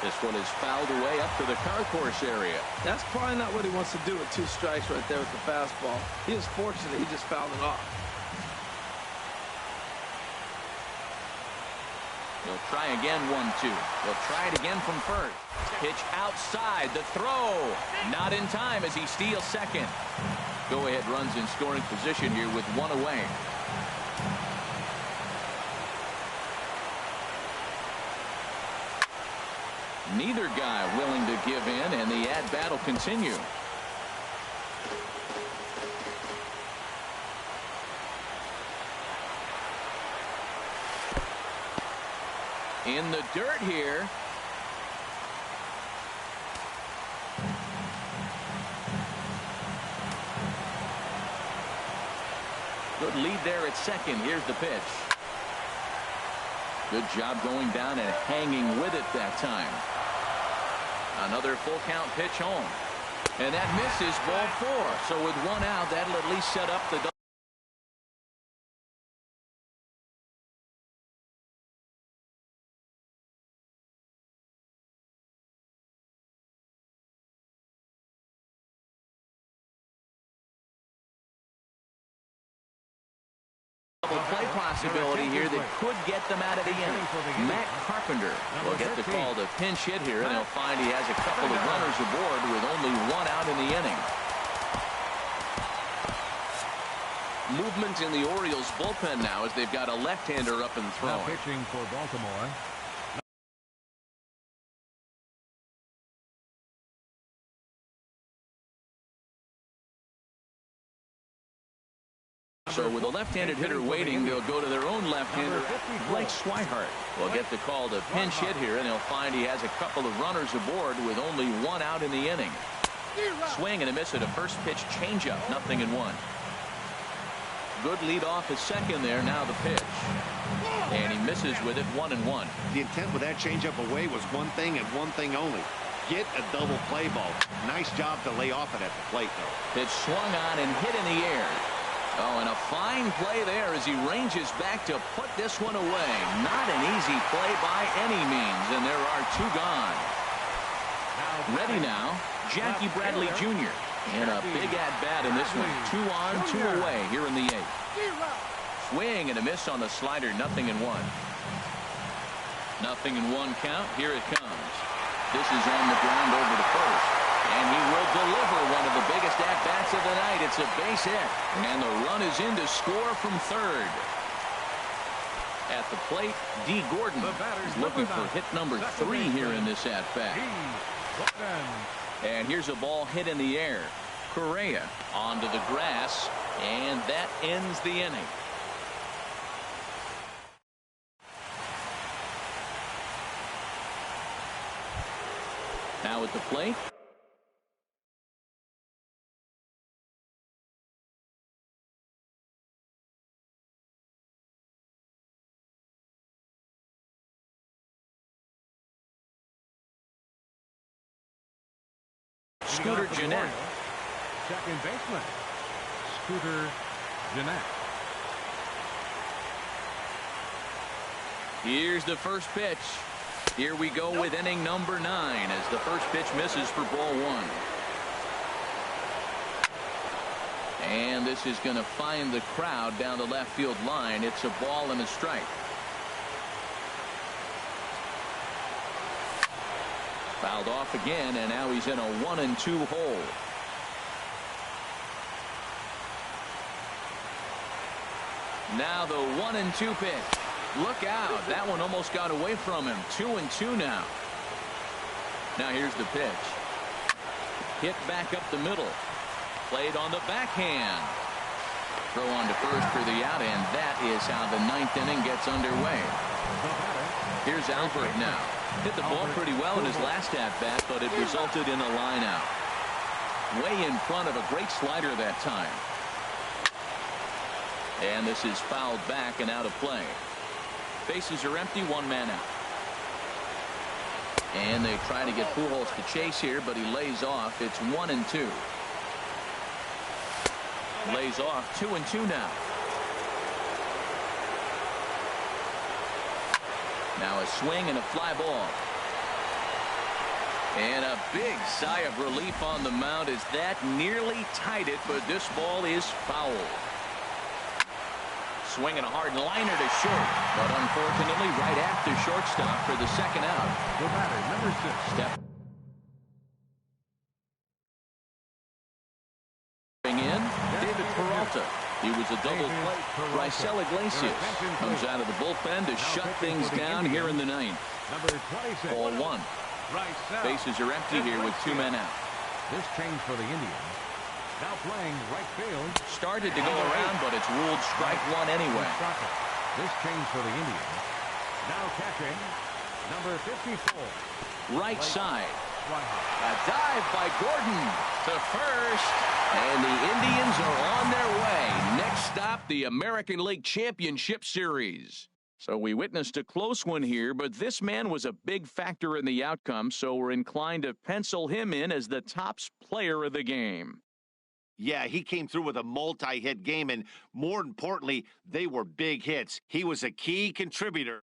This one is fouled away up to the concourse area. That's probably not what he wants to do with 2 strikes right there with the fastball. He was fortunate he just fouled it off. He'll try again, 1-2. He'll try it again from first. Pitch outside. The throw. Not in time as he steals second. Go-ahead runs in scoring position here with 1 away. Neither guy willing to give in, and the at-bat will continue. In the dirt here. Good lead there at second. Here's the pitch. Good job going down and hanging with it that time. Another full count pitch home. And that misses, ball 4. So with 1 out, that'll at least set up the play possibility here that could get them out of the inning. Matt Carpenter will get the call to pinch hit here, and they'll find he has a couple of runners aboard with only 1 out in the inning. Movement in the Orioles bullpen now as they've got a left-hander up and throwing. Now pitching for Baltimore. So with a left-handed hitter waiting, they'll go to their own left-hander. Blake Swihart will get the call to pinch hit here, and they'll find he has a couple of runners aboard with only 1 out in the inning. Swing and a miss at a first pitch changeup, 0-1. Good lead off at second there. Now the pitch, and he misses with it, 1-1. The intent with that changeup away was one thing and one thing only. Get a double play ball. Nice job to lay off it at the plate, though. Pitch swung on and hit in the air. Oh, and a fine play there as he ranges back to put this one away. Not an easy play by any means, and there are 2 gone. Ready now, Jackie Bradley Jr. And a big at-bat in this one. 2 on, 2 away here in the 8th. Swing and a miss on the slider, 0-1. 0-1 count. Here it comes. This is on the ground over to first. And he will deliver one of the biggest at-bats of the night. It's a base hit. And the run is in to score from third. At the plate, D. Gordon is looking for hit number 3 here in this at-bat. And here's a ball hit in the air. Correa onto the grass. And that ends the inning. Now at the plate, Scooter Gennett. Second baseman, Scooter Gennett. Here's the first pitch. Here we go with inning number 9 as the first pitch misses for ball 1. And this is going to find the crowd down the left field line. It's a ball and a strike. Fouled off again, and now he's in a 1-2 hole. Now the 1-2 pitch. Look out. That one almost got away from him. 2-2 now. Now here's the pitch. Hit back up the middle. Played on the backhand. Throw on to first for the out, and that is how the 9th inning gets underway. Here's Albert now. Hit the ball pretty well in his last at-bat, but it resulted in a line out. Way in front of a great slider that time. And this is fouled back and out of play. Bases are empty, 1 man out. And they try to get Pujols to chase here, but he lays off. It's 1-2. Lays off. 2-2 now. Now a swing and a fly ball. And a big sigh of relief on the mound as that nearly tied it, but this ball is foul. Swinging a hard liner to short, but unfortunately right after shortstop for the second out. The batter, number 6. Step in, David Peralta. He was a double play. Raisel Iglesias comes out of the bullpen to shut things down here in the 9th. Number 26. Ball 1. Bases are empty here with 2 men out. This change for the Indians. Now playing right field. Started to go around, but it's ruled strike 1 anyway. This change for the Indians. Now catching, number 54. Right side. one out. A dive by Gordon to first. And the Indians are on their way. Next stop, the American League Championship Series. So we witnessed a close one here, but this man was a big factor in the outcome, so we're inclined to pencil him in as the top player of the game. Yeah, he came through with a multi-hit game, and more importantly, they were big hits. He was a key contributor.